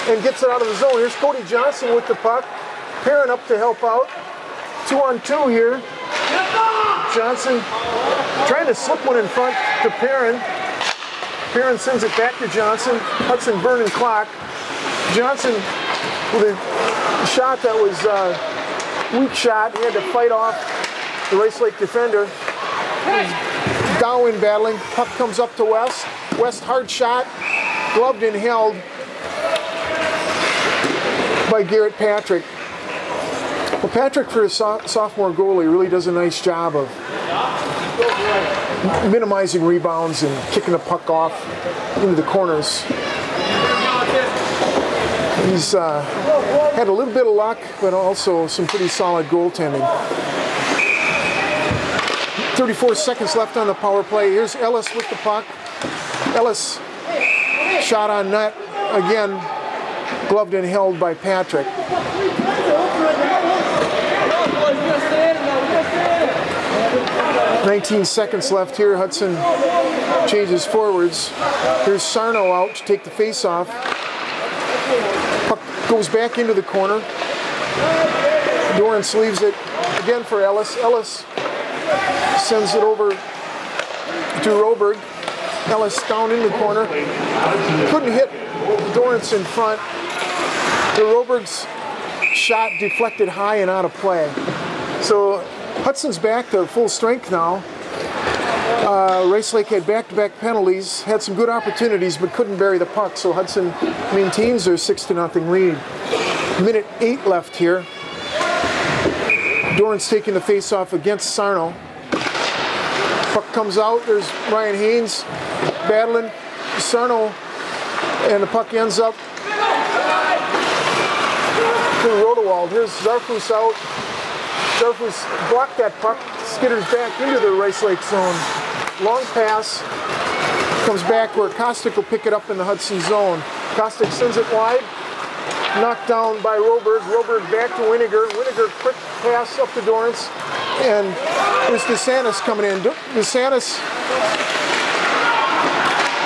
and gets it out of the zone. Here's Cody Johnson with the puck. Perrin up to help out. 2-on-2 here. Johnson trying to slip one in front to Perrin. Perrin sends it back to Johnson. Hudson burning clock. Johnson with a shot that was a weak shot. He had to fight off the Rice Lake defender. Dow in battling. Puck comes up to West. West hard shot. Gloved and held by Garrett Patrick. Well, Patrick, for a sophomore goalie, really does a nice job of minimizing rebounds and kicking the puck off into the corners. He's had a little bit of luck, but also some pretty solid goaltending. 34 seconds left on the power play. Here's Ellis with the puck. Ellis shot on net again, gloved and held by Patrick. 19 seconds left here. Hudson changes forwards. Here's Sarno out to take the face-off. Puck goes back into the corner. Dorrance leaves it again for Ellis. Ellis sends it over to Roberg. Ellis down in the corner. Couldn't hit Dorrance in front. The Roberg's shot deflected high and out of play. So Hudson's back to full strength now. Rice Lake had back-to-back penalties, had some good opportunities, but couldn't bury the puck. So Hudson maintains their 6-0 lead. Minute 8 left here. Dorrance taking the face-off against Sarno. Puck comes out. There's Ryan Haynes battling Sarno, and the puck ends up to Rodewald. Here's Zarfus out. Zarfus blocked that puck, skitters back into the Rice Lake zone. Long pass, comes back where Kostick will pick it up in the Hudson zone. Kostick sends it wide, knocked down by Roberg. Roberg back to Winiger. Winiger quick pass up to Dorrance, and there's DeSantis coming in. DeSantis,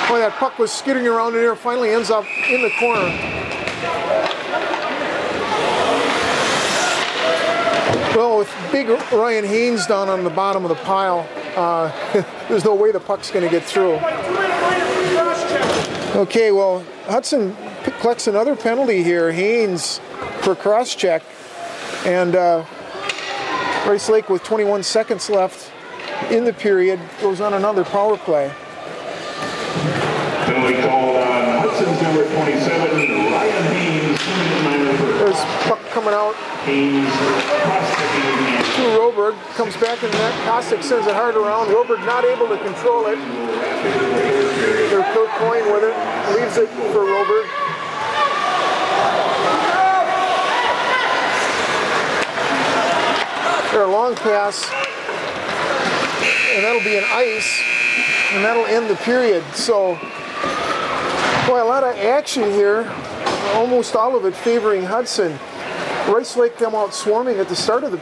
boy, that puck was skittering around in there, finally ends up in the corner. Well, with big Ryan Haynes down on the bottom of the pile, there's no way the puck's going to get through. Okay, well, Hudson collects another penalty here. Haynes for cross-check. And Rice Lake, with 21 seconds left in the period, goes on another power play. Penalty called on Hudson's number 27, Ryan Haynes. There's puck coming out Haynes cross-checking to Roberg, comes back in the net. Kostick sends it hard around. Roberg not able to control it. There's Kilcoyne with it, leaves it for Roberg. There's a long pass, and that'll be an ice, and that'll end the period. So, boy, a lot of action here, almost all of it favoring Hudson. Rice Lake come out swarming at the start of the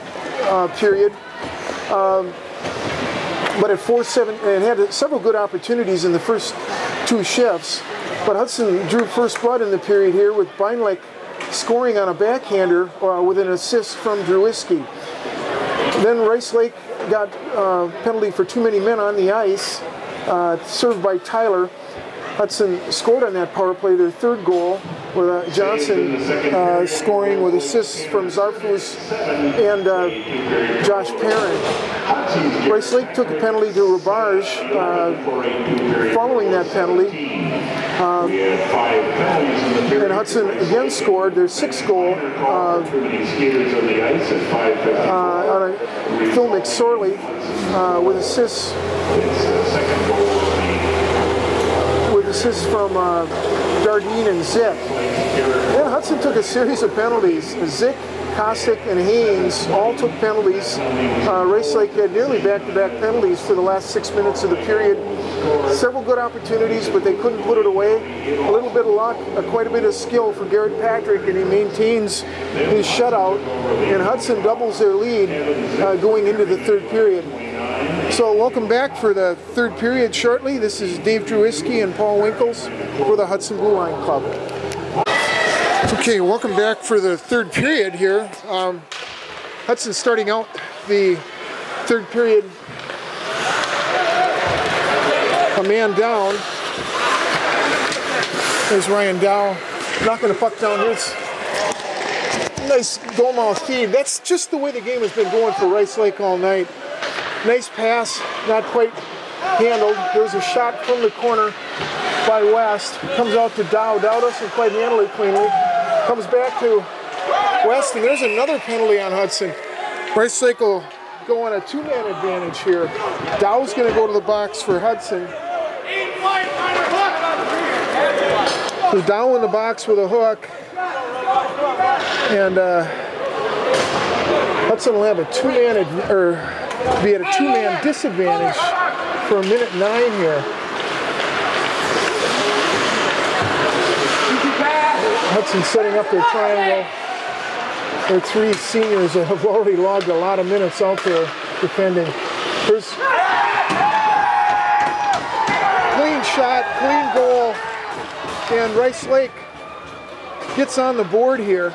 period, but at 4-7, it had several good opportunities in the first two shifts. But Hudson drew first blood in the period here with Beinlich scoring on a backhander with an assist from Drewiski. Then Rice Lake got a penalty for too many men on the ice, served by Tyler. Hudson scored on that power play, their third goal. with Johnson scoring with assists from Zarfus and Josh Perrin. Rice Lake took a penalty to Robarge following that penalty. And Hudson again scored their 6th goal on a Phil McSorley with assists from Dardine and Zick. Then Hudson took a series of penalties. Zick, Kostick, and Haynes all took penalties. Rice Lake had nearly back-to-back penalties for the last 6 minutes of the period. Several good opportunities, but they couldn't put it away. A little bit of luck, quite a bit of skill for Garrett Patrick, and he maintains his shutout. And Hudson doubles their lead going into the 3rd period. So welcome back for the 3rd period shortly. This is Dave Drewiski and Paul Winkles for the Hudson Blue Line Club. Okay, welcome back for the 3rd period here. Hudson starting out the 3rd period a man down. There's Ryan Dow knocking the puck down. Here's nice goal mouth feed. That's just the way the game has been going for Rice Lake all night. Nice pass, not quite handled. There's a shot from the corner by West. Comes out to Dow. Dow doesn't quite handle it cleanly. Comes back to West, and there's another penalty on Hudson. Rice Lake will go on a 2-man advantage here. Dow's going to go to the box for Hudson. So Dow in the box with a hook. And Hudson will have a 2-man, or be at a 2-man disadvantage for a minute 9 here. Hudson setting up their triangle. Their 3 seniors that have already logged a lot of minutes out there defending. There's clean shot, clean goal, and Rice Lake gets on the board here.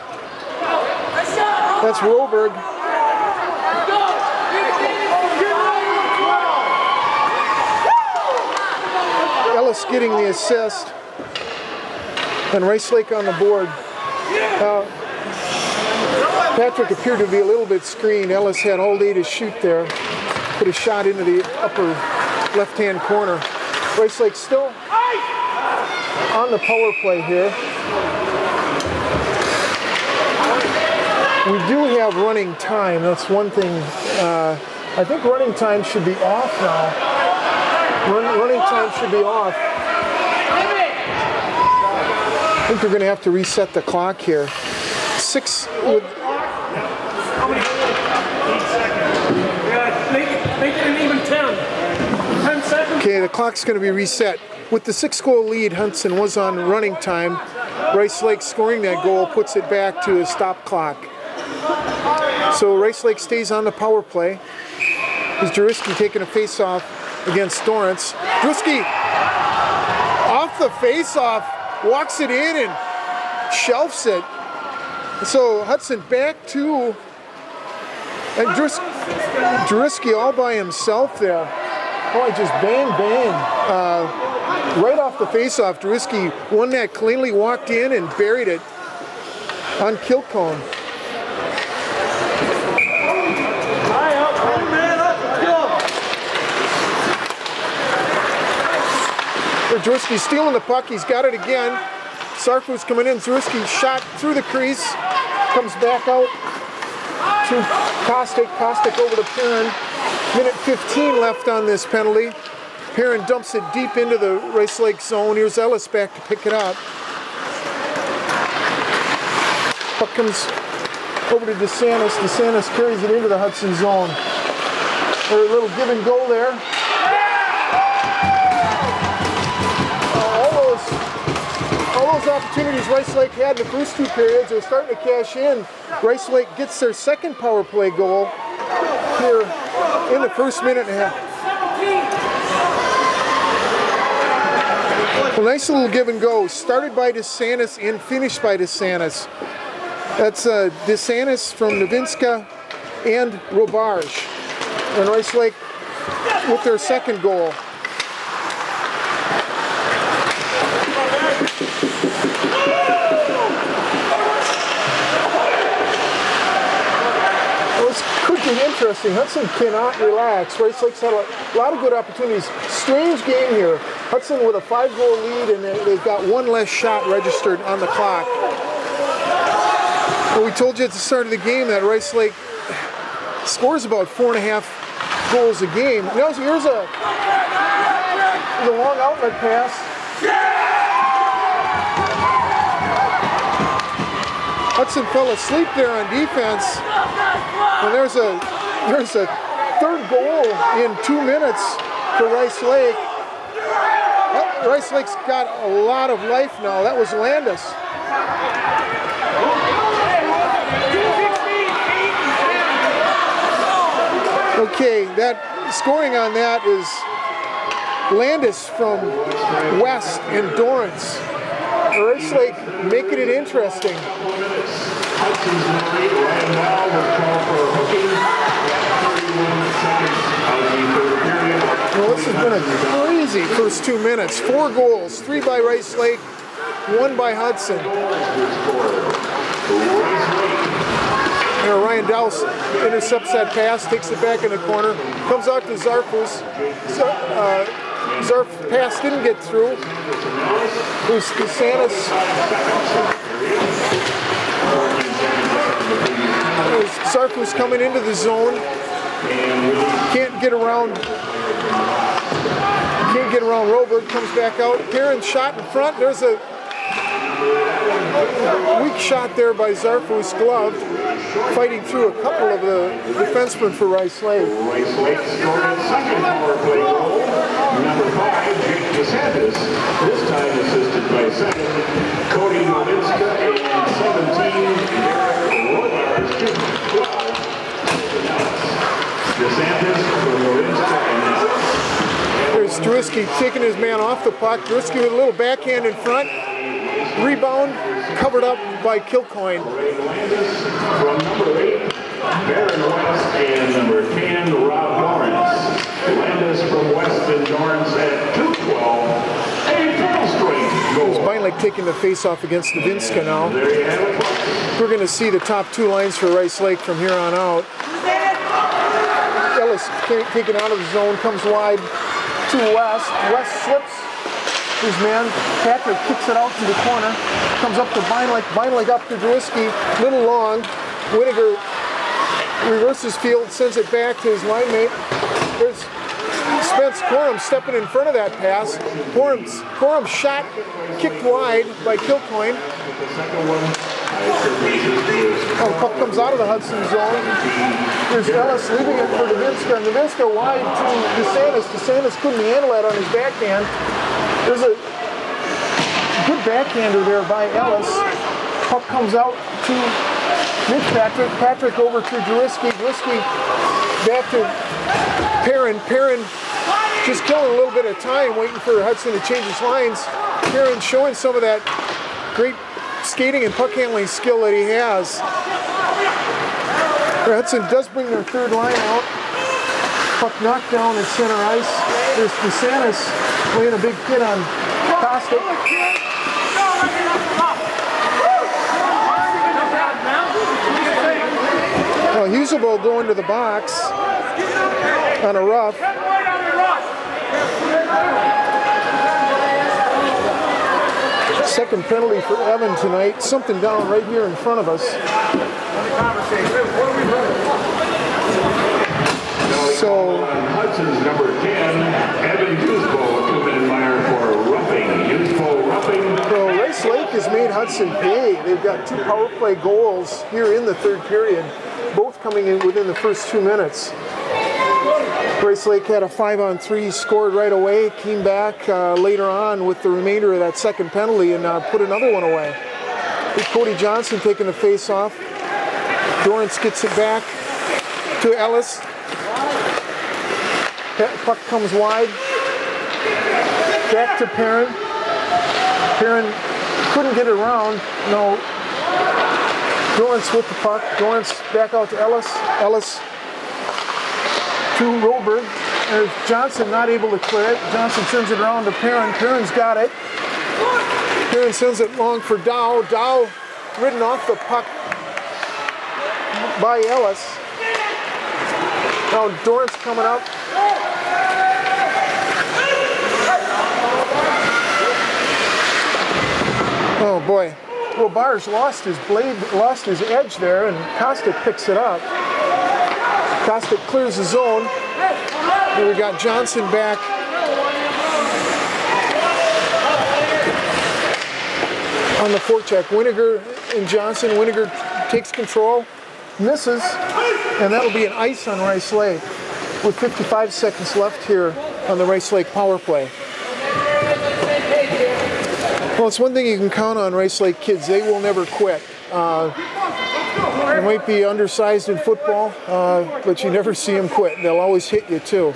That's Roberg. Ellis getting the assist, and Rice Lake on the board. Patrick appeared to be a little bit screened. Ellis had all day to shoot there. Put a shot into the upper left-hand corner. Rice Lake still on the power play here. We do have running time. That's one thing. I think running time should be off now. Running time should be off. I think we're going to have to reset the clock here. 6 with... Make it an even 10. 10 seconds. Okay, the clock's going to be reset. With the 6-goal lead, Hudson was on running time. Rice Lake scoring that goal puts it back to a stop clock. So Rice Lake stays on the power play. Is Drewiski taking a face-off against Dorrance. Drewiski off the face-off, walks it in and shelves it. So Hudson back to, and Drewiski all by himself there. Boy, just bang, bang. Right off the face-off, Drewiski won that cleanly, walked in and buried it on Kilcone. Drewiski stealing the puck, he's got it again. Sarfu's coming in, Drewiski shot through the crease, comes back out to Kostick. Kostick over to Perrin. Minute 15 left on this penalty. Perrin dumps it deep into the Rice Lake zone. Here's Ellis back to pick it up. Puck comes over to DeSantis. DeSantis carries it into the Hudson zone. A little give and go there. All those opportunities Rice Lake had in the first 2 periods are starting to cash in. Rice Lake gets their second power play goal here in the first minute and a half. A nice little give and go, started by DeSantis and finished by DeSantis. That's DeSantis from Novinska and Robarge. And Rice Lake with their second goal. get interesting. Hudson cannot relax. Rice Lake's had a lot of good opportunities. Strange game here. Hudson with a 5-goal lead, and they've got one less shot registered on the clock. Well, we told you at the start of the game that Rice Lake scores about 4.5 goals a game. Now here's the long outlet pass. Hudson fell asleep there on defense, and there's a third goal in 2 minutes for Rice Lake. Rice Lake's got a lot of life now. That was Landis. Okay, that scoring on that is Landis from West and Dorrance. Rice Lake making it interesting. Well, this has been a crazy first 2 minutes. 4 goals, 3 by Rice Lake, 1 by Hudson. Ryan Dowse intercepts that pass, takes it back in the corner, comes out to Zarfus. Zarf pass didn't get through. Who's DeSantis? Zarfus coming into the zone. Can't get around. Can't get around Roberg. Comes back out. Perrin shot in front. There's a weak shot there by Zarfus, gloved, fighting through a couple of the defensemen for Rice Lake. Rice Lake scored its second power play goal. Number 5, Jake DeSantis, this time assisted by 7, Cody Nolinska, and 17, Derek Royars, 12, DeSantis for Nolinska and Ellis. There's Drusky taking his man off the puck. Drusky with a little backhand in front. Rebound covered up by Kilcoyne. From number 8, Baron West, and number 10, Rob Lawrence. Landis from West and Lawrence at 2-12. A full straight goal. There's Beinlich taking the face-off against Davinska now. There you have it. We're going to see the top 2 lines for Rice Lake from here on out. Ellis taken out of the zone, comes wide to West. West slips his man. Patrick kicks it out to the corner. Comes up to Beinlich. Beinlich up to Drusky. Little long. Winiger reverses field, sends it back to his line mate. There's Spence Corum stepping in front of that pass. Corum's shot kicked wide by Kilcoyne. Oh, puck comes out of the Hudson zone. There's Ellis leaving it for Davinska, and Davinska wide to DeSantis. DeSantis couldn't handle that on his backhand. There's a good backhander there by Ellis. Puck comes out to Fitzpatrick. Patrick over to Drusky. Drusky back to Perrin. Perrin just killing a little bit of time, waiting for Hudson to change his lines. Perrin showing some of that great skating and puck handling skill that he has. Hudson does bring their third line out. Puck knocked down at center ice. There's DeSantis laying a big hit on Kostick. Well, Husable going to the box on a rough. Second penalty for Evan tonight. Something down right here in front of us. So Hudson's number 10, Evan Husable, 2-minute minor for roughing. Husable roughing. So Rice Lake has made Hudson pay. They've got 2 power play goals here in the third period, both coming in within the first 2 minutes. Rice Lake had a 5-on-3, scored right away, came back later on with the remainder of that second penalty and put another one away. With Cody Johnson taking the face off. Dorrance gets it back to Ellis. Puck comes wide. Back to Perrin. Perrin couldn't get it around. No. Dorrance with the puck. Dorrance back out to Ellis. Ellis to Roberg. There's Johnson not able to clear it. Johnson sends it around to Perrin. Perrin's got it. Perrin sends it long for Dow. Dow ridden off the puck by Ellis. Now Dorrance coming up. Oh boy. Well, Barrs lost his blade, lost his edge there, and Kostic picks it up. Kostic clears the zone. Here we got Johnson back. On the forecheck, Winiger and Johnson. Winiger takes control, misses, and that'll be an ice on Rice Lake with 55 seconds left here on the Rice Lake power play. Well, it's one thing you can count on Rice Lake kids. They will never quit. They might be undersized in football, but you never see them quit. They'll always hit you too.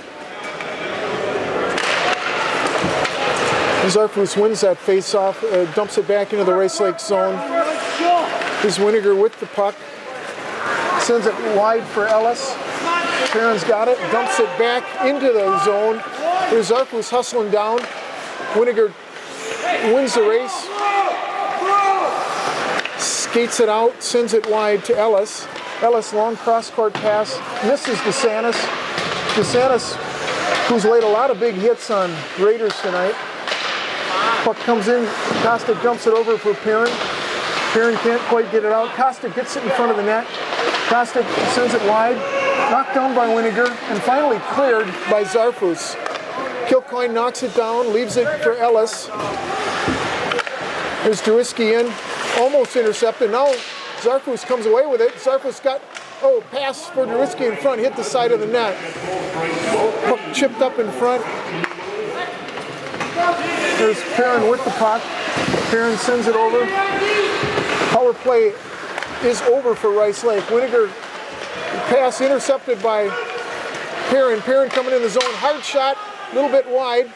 Zarfus wins that face-off, dumps it back into the Rice Lake zone. Here's Winiger with the puck. Sends it wide for Ellis. Perrin's got it, dumps it back into the zone. Here's Zarfus hustling down. Winiger wins the race. Skates it out, sends it wide to Ellis. Ellis, long cross-court pass, misses DeSantis. DeSantis, who's laid a lot of big hits on Raiders tonight. Puck comes in, Kostic dumps it over for Perrin. Perrin can't quite get it out. Kostic gets it in front of the net. Kostic sends it wide, knocked down by Winiger, and finally cleared by Zarfus. Kilcoyne knocks it down, leaves it for Ellis. There's Drewiski in, almost intercepted. Now Zarfus comes away with it. Zarfus got, pass for Drewiski in front, hit the side of the net. Puck chipped up in front. There's Perrin with the puck. Perrin sends it over. Power play is over for Rice Lake. Winiger pass intercepted by Perrin. Perrin coming in the zone. Hard shot, a little bit wide.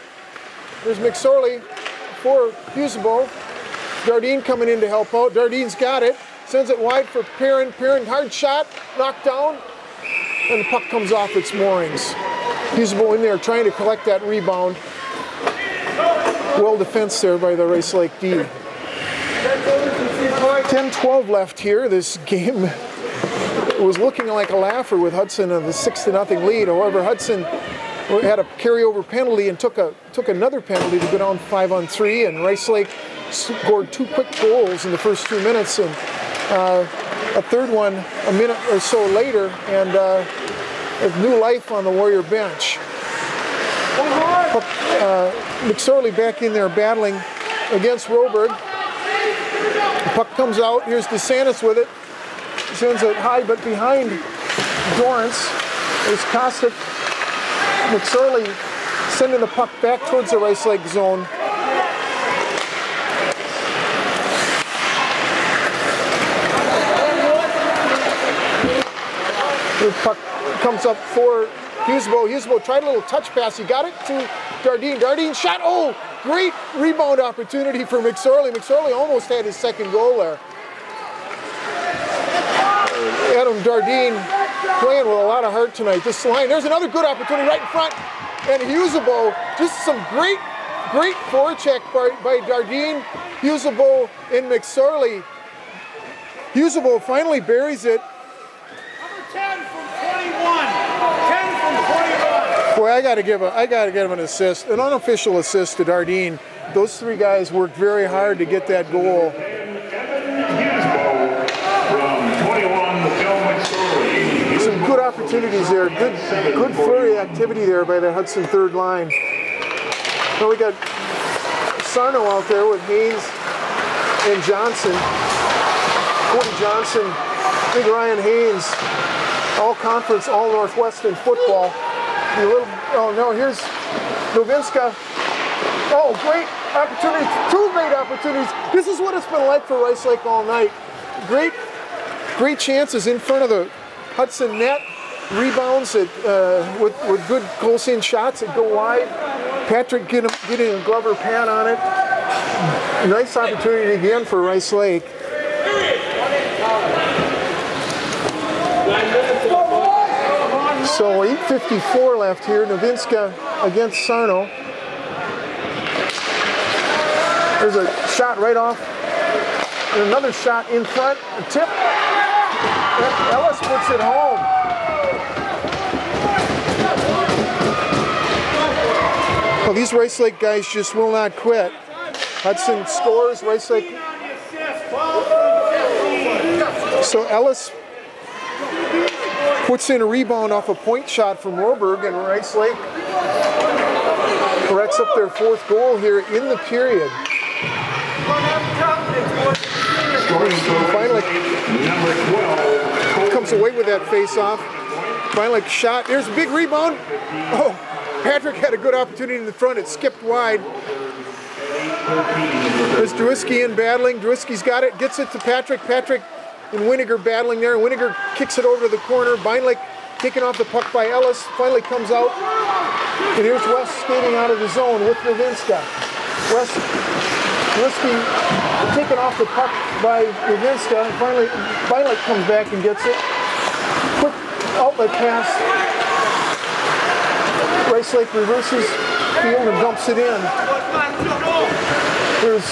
There's McSorley for Husebo. Dardine coming in to help out. Dardine's got it. Sends it wide for Perrin. Perrin, hard shot, knocked down. And the puck comes off its moorings. Husebo in there trying to collect that rebound. Well defensed there by the Rice Lake D. 10-12 left here. This game was looking like a laugher with Hudson on the 6-0 lead. However, Hudson had a carryover penalty and took another penalty to go down 5-on-3, and Rice Lake scored 2 quick goals in the first 2 minutes, and a third one a minute or so later, and new life on the Warrior bench. McSorley back in there battling against Roberg. The puck comes out. Here's DeSantis with it. Sends it high, but behind Dorrance is Kostic. McSorley sending the puck back towards the Rice Lake zone. The puck comes up for Husebo. Husebo tried a little touch pass. He got it to Dardine. Dardine shot. Oh, great rebound opportunity for McSorley. McSorley almost had his second goal there. Adam Dardine playing with a lot of heart tonight. This line, there's another good opportunity right in front. And Husebo, just some great forecheck by Dardine, Husebo, and McSorley. Husebo finally buries it. Number 10 from 21. 10 from 21. Boy, I gotta give him an assist, an unofficial assist to Dardine. Those three guys worked very hard to get that goal. Some good opportunities there. Good flurry activity there by the Hudson third line. Now we got Sarno out there with Haynes and Johnson. Cody Johnson, Big Ryan Haynes, all conference, all Northwest in football. Here's Novinska. Oh, great opportunity, 2 great opportunities. This is what it's been like for Rice Lake all night. Great chances in front of the Hudson net, rebounds with good close-in shots that go wide. Patrick getting a Glover pad on it. Nice opportunity again for Rice Lake. So 8:54 left here. Novinska against Sarno. There's a shot right off. And another shot in front. A tip. Ellis puts it home. Well, these Rice Lake guys just will not quit. Hudson scores, Rice Lake. So Ellis puts in a rebound off a point shot from Roberg, and Rice Lake racks up their 4th goal here in the period. Finally comes away with that face-off. Finally shot. There's a big rebound. Oh, Patrick had a good opportunity in the front. It skipped wide. There's Drewski in battling. Drewski's got it. Gets it to Patrick. Patrick and Winiger battling there. Winiger kicks it over to the corner. Beinlich taken off the puck by Ellis. Finally comes out. And here's West skating out of the zone with Levinska. West Drewski taken off the puck by Levinska. And finally Beinlich comes back and gets it. Quick outlet pass. Rice Lake reverses field and dumps it in. There's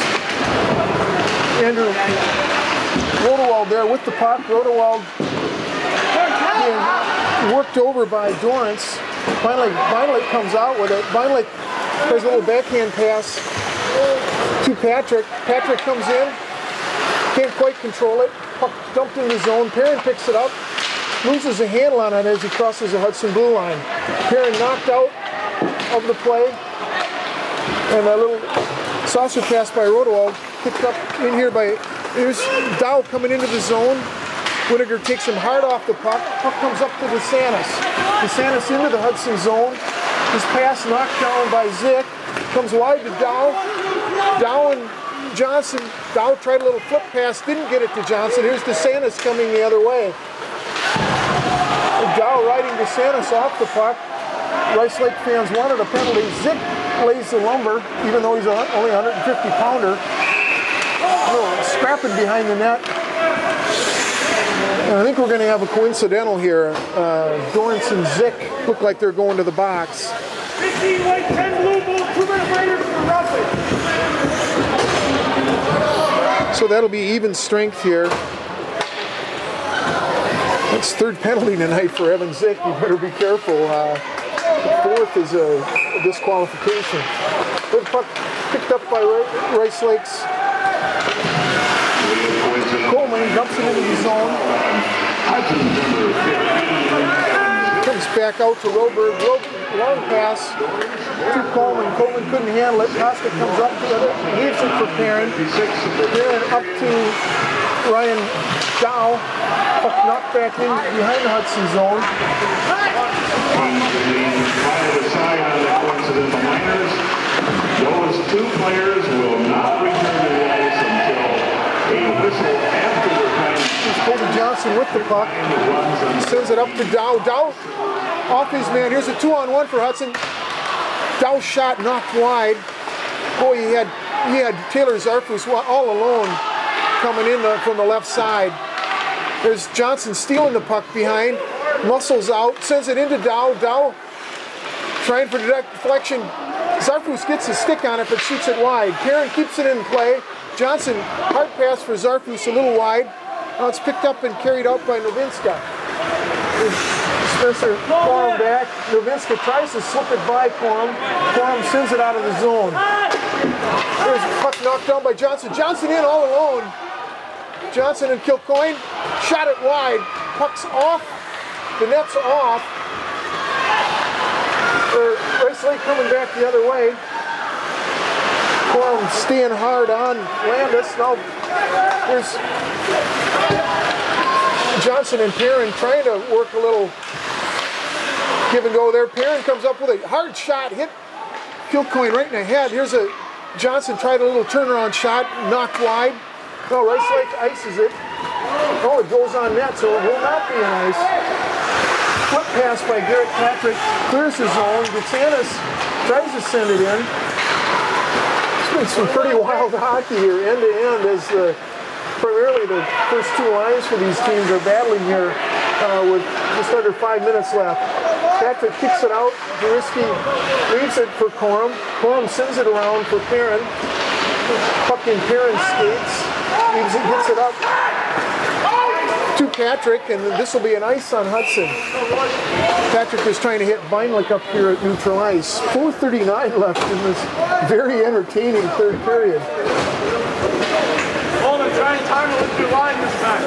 Andrew Rodewald there with the puck. Rodewald being worked over by Dorrance. Finally, Beinlich comes out with it. Beinlich plays a little backhand pass to Patrick. Patrick comes in, can't quite control it. Puck dumped in the zone. Perrin picks it up, loses a handle on it as he crosses the Hudson blue line. Perrin knocked out of the play, and a little saucer pass by Rodewald picked up in here by, here's Dow coming into the zone. Winiger takes him hard off the puck. Puck comes up to DeSantis. DeSantis into the Hudson zone. His pass knocked down by Zick. Comes wide to Dow. Dow and Johnson. Dow tried a little flip pass, didn't get it to Johnson. Here's DeSantis coming the other way. Dow riding DeSantis off the puck. Rice Lake fans wanted a penalty. Zick lays the lumber, even though he's only a 150-pounder. Scrapping behind the net. And I think we're going to have a coincidental here. Dorrance and Zick look like they're going to the box. 15 white, 10 blue, 2-minute Raiders for roughly. So that'll be even strength here. That's 3rd penalty tonight for Evan Zick. You better be careful. 4th is a disqualification. Good puck picked up by Rice Lake's Coleman, dumps it into the zone. Comes back out to Roberg. Long pass to Coleman. Coleman couldn't handle it. Costa comes up to it, leaves it for Perrin. Perrin up to Ryan Dow. Puck knocked back in behind the Hudson zone. Those 2 players will not return to the ice until a whistle after the time. Here's Cody Johnson with the puck. He sends it up to Dow. Dow off his man. Here's a 2-on-1 for Hudson. Dow shot knocked wide. Boy, he had Taylor Zarfus all alone coming in from the left side. There's Johnson stealing the puck behind. Muscles out, sends it into Dow. Dow trying for deflection. Zarfus gets his stick on it but shoots it wide. Perrin keeps it in play. Johnson, hard pass for Zarfus, a little wide. Now it's picked up and carried out by Novinska. Spencer Quorum back. Novinska tries to slip it by Quorum. Quorum sends it out of the zone. There's a puck knocked down by Johnson. Johnson in all alone. Johnson and Kilcoyne shot it wide. Puck's off. The net's off. Rice Lake coming back the other way. Quorum staying hard on Landis. Now there's Johnson and Perrin trying to work a little give and go there. Perrin comes up with a hard shot, hit Kilcoyne right in the head. Here's a Johnson tried a little turnaround shot, knocked wide. No, Rice Lake ices it. Oh, it goes on net, so it will not be an ice. Flip pass by Garrett Patrick, clears the zone. DeSantis tries to send it in. It's been some pretty wild hockey here, end to end, as primarily the first 2 lines for these teams are battling here with just under 5 minutes left. Patrick kicks it out. Drewski leaves it for Quorum. Quorum sends it around for Perrin. Puck in Perrin skates. Leaves it, gets it up. to Patrick, and this will be an ice on Hudson. Patrick is trying to hit Beinlich up here at neutral ice. 4:39 left in this very entertaining third period. Hold on, try and time it with your line this time.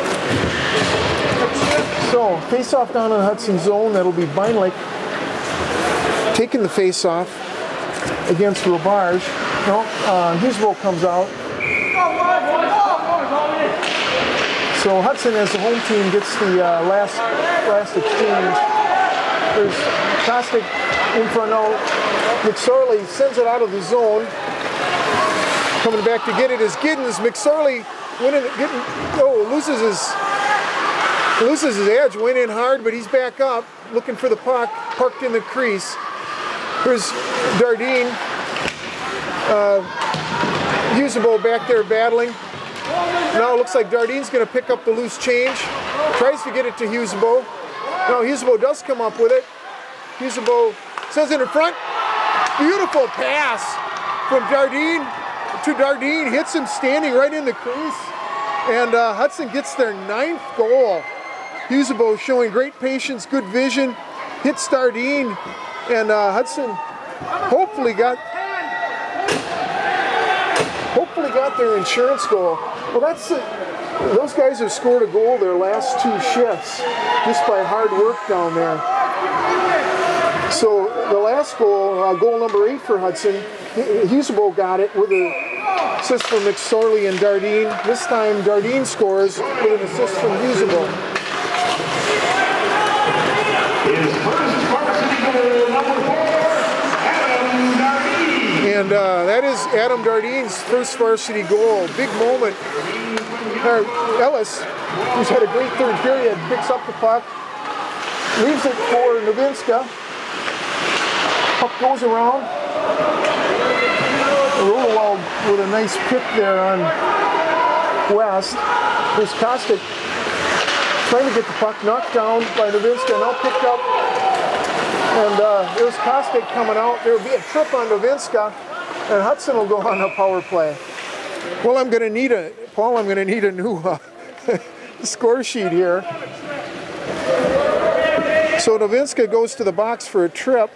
So, face-off down in the Hudson zone. That'll be Beinlich taking the face-off against Robarge. No, Husebo comes out. So Hudson, as the home team, gets the last exchange. There's Kostic in front now. McSorley sends it out of the zone. Coming back to get it is Giddens. McSorley loses his edge. Went in hard, but he's back up, looking for the puck, parked in the crease. Here's Dardine. Husebo back there battling. Now it looks like Dardine's going to pick up the loose change. Tries to get it to Husebo. Now Husebo does come up with it. Husebo sends it in front. Beautiful pass from Dardine to Dardine. Hits him standing right in the crease. And Hudson gets their 9th goal. Husebo showing great patience, good vision. Hits Dardine. And Hudson hopefully got their insurance goal. Well, those guys have scored a goal their last 2 shifts just by hard work down there. So the last goal, goal number 8 for Hudson, Husebo got it with an assist from McSorley and Dardine. This time Dardine scores with an assist from Husebo. And that is Adam Dardine's first varsity goal. Big moment. Ellis, who's had a great third period, picks up the puck, leaves it for Novinska. Puck goes around. Rolowald with a nice pick there on West. There's Kostic trying to get the puck, knocked down by Novinska, now picked up. And there's Kostic coming out. There will be a trip on Novinska, and Hudson will go on a power play. Well, I'm going to need a new score sheet here. So Novinska goes to the box for a trip,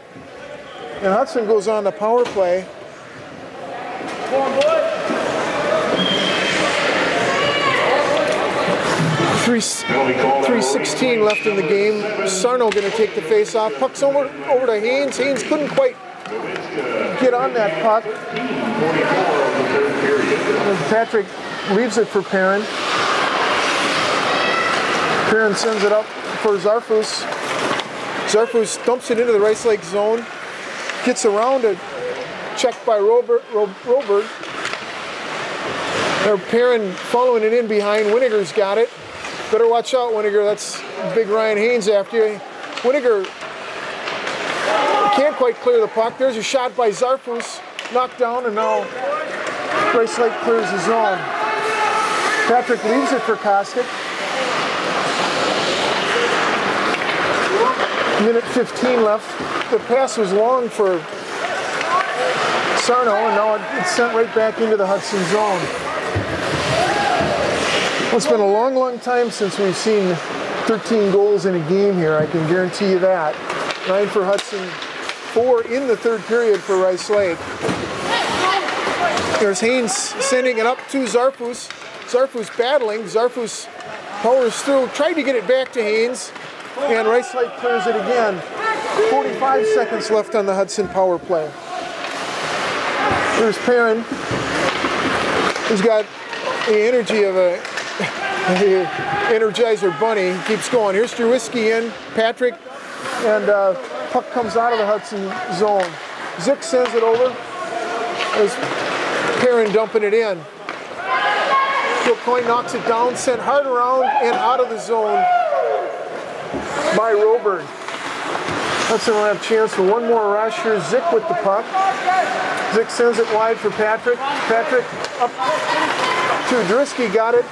and Hudson goes on the power play. 3:16 left in the game. Sarno going to take the face off. Puck's over to Haynes. Haynes couldn't quite get on that puck. Patrick leaves it for Perrin. Perrin sends it up for Zarfus. Zarfus dumps it into the Rice Lake zone. Gets around it. Checked by Robert. Perrin following it in behind. Winiger's got it. Better watch out, Winiger. That's big Ryan Haynes after you. Winiger can't quite clear the puck. There's a shot by Zarfus. Knocked down, and now Rice Lake clears the zone. Patrick leaves it for Kostic. Minute 15 left. The pass was long for Sarno, and now it's sent right back into the Hudson zone. Well, it's been a long, long time since we've seen 13 goals in a game here. I can guarantee you that. 9 for Hudson, 4 in the third period for Rice Lake. There's Haynes sending it up to Zarfus. Zarfus battling. Zarfus powers through, tried to get it back to Haynes, and Rice Lake clears it again. 45 seconds left on the Hudson power play. There's Perrin, who's got the energy of a Energizer bunny. He keeps going. Here's Drewiski in, Patrick, and puck comes out of the Hudson zone. Zick sends it over. There's Perrin dumping it in. Kilcoyne knocks it down, sent hard around and out of the zone by Roburn. Hudson will have a chance for one more rush. Here's Zick with the puck. Zick sends it wide for Patrick. Patrick up to Drewiski, got it.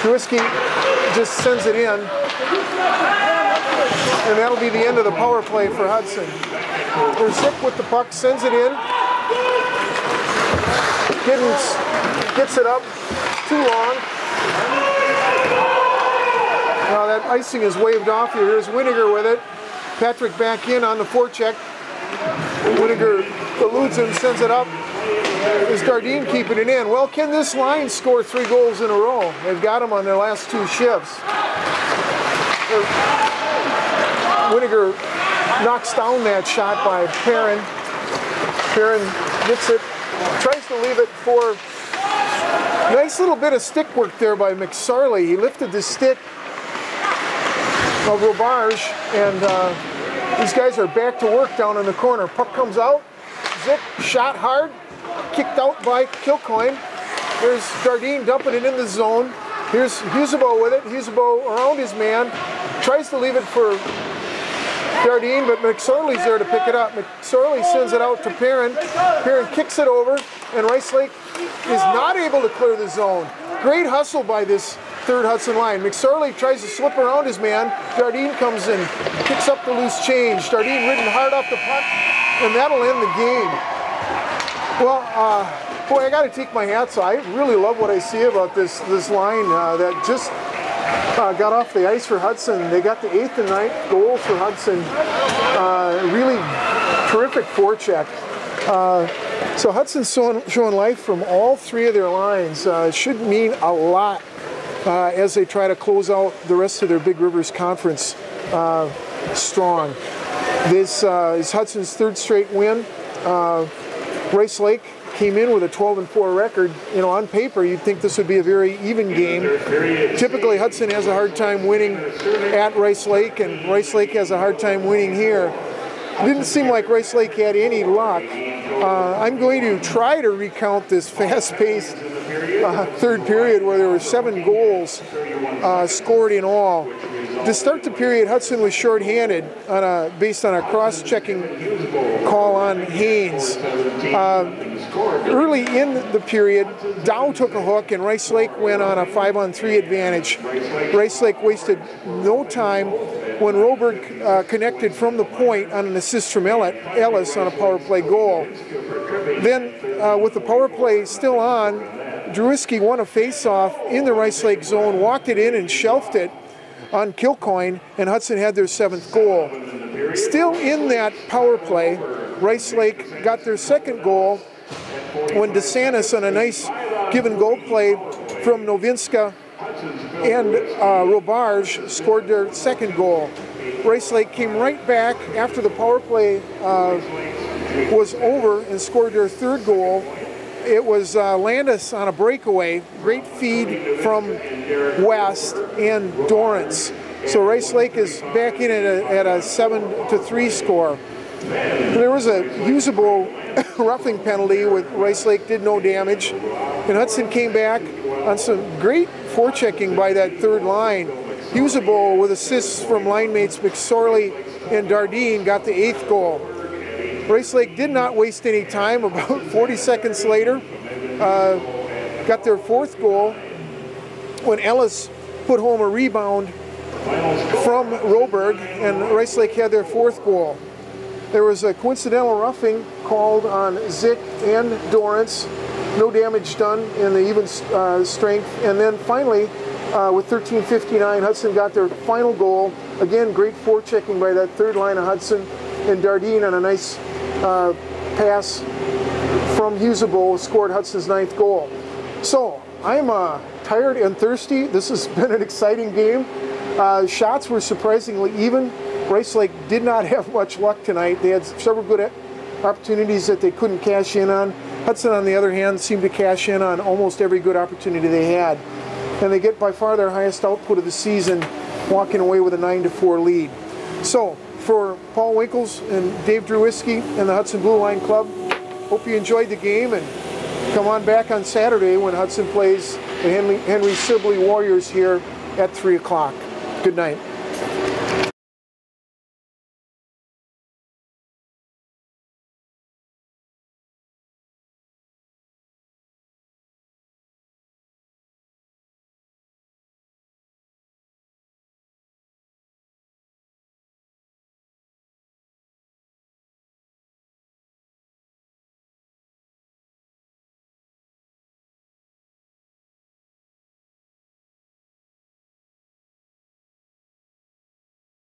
Drewiski just sends it in. And that'll be the end of the power play for Hudson. There's Zick with the puck, sends it in. Giddens gets it up, too long. Now that icing is waved off here. Here's Winiger with it. Patrick back in on the forecheck. Winiger eludes him, sends it up. Is Dardine keeping it in? Well, can this line score 3 goals in a row? They've got them on their last 2 shifts. Winiger knocks down that shot by Perrin. Perrin gets it, tries to leave it for nice little bit of stick work there by McSorley. He lifted the stick of Robarge, and these guys are back to work down in the corner. Puck comes out, Zick shot hard, kicked out by Kilcoyne. There's Dardine dumping it in the zone. Here's Husebo with it. Husebo around his man, tries to leave it for Dardine, but McSorley's there to pick it up. McSorley sends it out to Perrin. Perrin kicks it over, and Rice Lake is not able to clear the zone. Great hustle by this third Hudson line. McSorley tries to slip around his man. Dardine comes in, picks up the loose change. Dardine ridden hard off the puck, and that'll end the game. Well, boy, I got to take my hats off. I really love what I see about this line that just got off the ice for Hudson. They got the 8th and 9th goal for Hudson. Really terrific forecheck. So Hudson's showing life from all 3 of their lines. Should mean a lot as they try to close out the rest of their Big Rivers Conference strong. This is Hudson's 3rd straight win. Rice Lake came in with a 12-4 record. You know, on paper, you'd think this would be a very even game. Typically, Hudson has a hard time winning at Rice Lake, and Rice Lake has a hard time winning here. It didn't seem like Rice Lake had any luck. I'm going to try to recount this fast-paced 3rd period where there were 7 goals scored in all. To start the period, Hudson was shorthanded based on a cross-checking call on Haynes. Early in the period, Dow took a hook and Rice Lake went on a 5-on-3 advantage. Rice Lake wasted no time when Roberg connected from the point on an assist from Ellis on a power play goal. Then, with the power play still on, Drewiski won a face-off in the Rice Lake zone, walked it in and shelved it on Kilcoyne, and Hudson had their 7th goal. Still in that power play, Rice Lake got their 2nd goal when DeSantis on a nice give-and-go play from Novinska and Robarge scored their 2nd goal. Rice Lake came right back after the power play was over and scored their 3rd goal. It was Landis on a breakaway, great feed from West and Dorrance. So Rice Lake is back in at a 7-3 score. There was a usable roughing penalty with Rice Lake did no damage, and Hudson came back on some great forechecking by that 3rd line. Usable with assists from line mates McSorley and Dardine got the 8th goal. Rice Lake did not waste any time. About 40 seconds later, got their 4th goal when Ellis put home a rebound from Roberg, and Rice Lake had their 4th goal. There was a coincidental roughing called on Zick and Dorrance. No damage done in the even strength. And then finally, with 13:59, Hudson got their final goal. Again, great forechecking by that 3rd line of Hudson, and Dardine on a nice pass from Husebo scored Hudson's 9th goal. So I'm tired and thirsty. This has been an exciting game. Shots were surprisingly even. Rice Lake did not have much luck tonight. They had several good opportunities that they couldn't cash in on. Hudson, on the other hand, seemed to cash in on almost every good opportunity they had. And they get by far their highest output of the season, walking away with a 9-4 lead. So, for Paul Winkles and Dave Drewiski and the Hudson Blue Line Club, hope you enjoyed the game, and come on back on Saturday when Hudson plays the Henry Sibley Warriors here at 3 o'clock. Good night.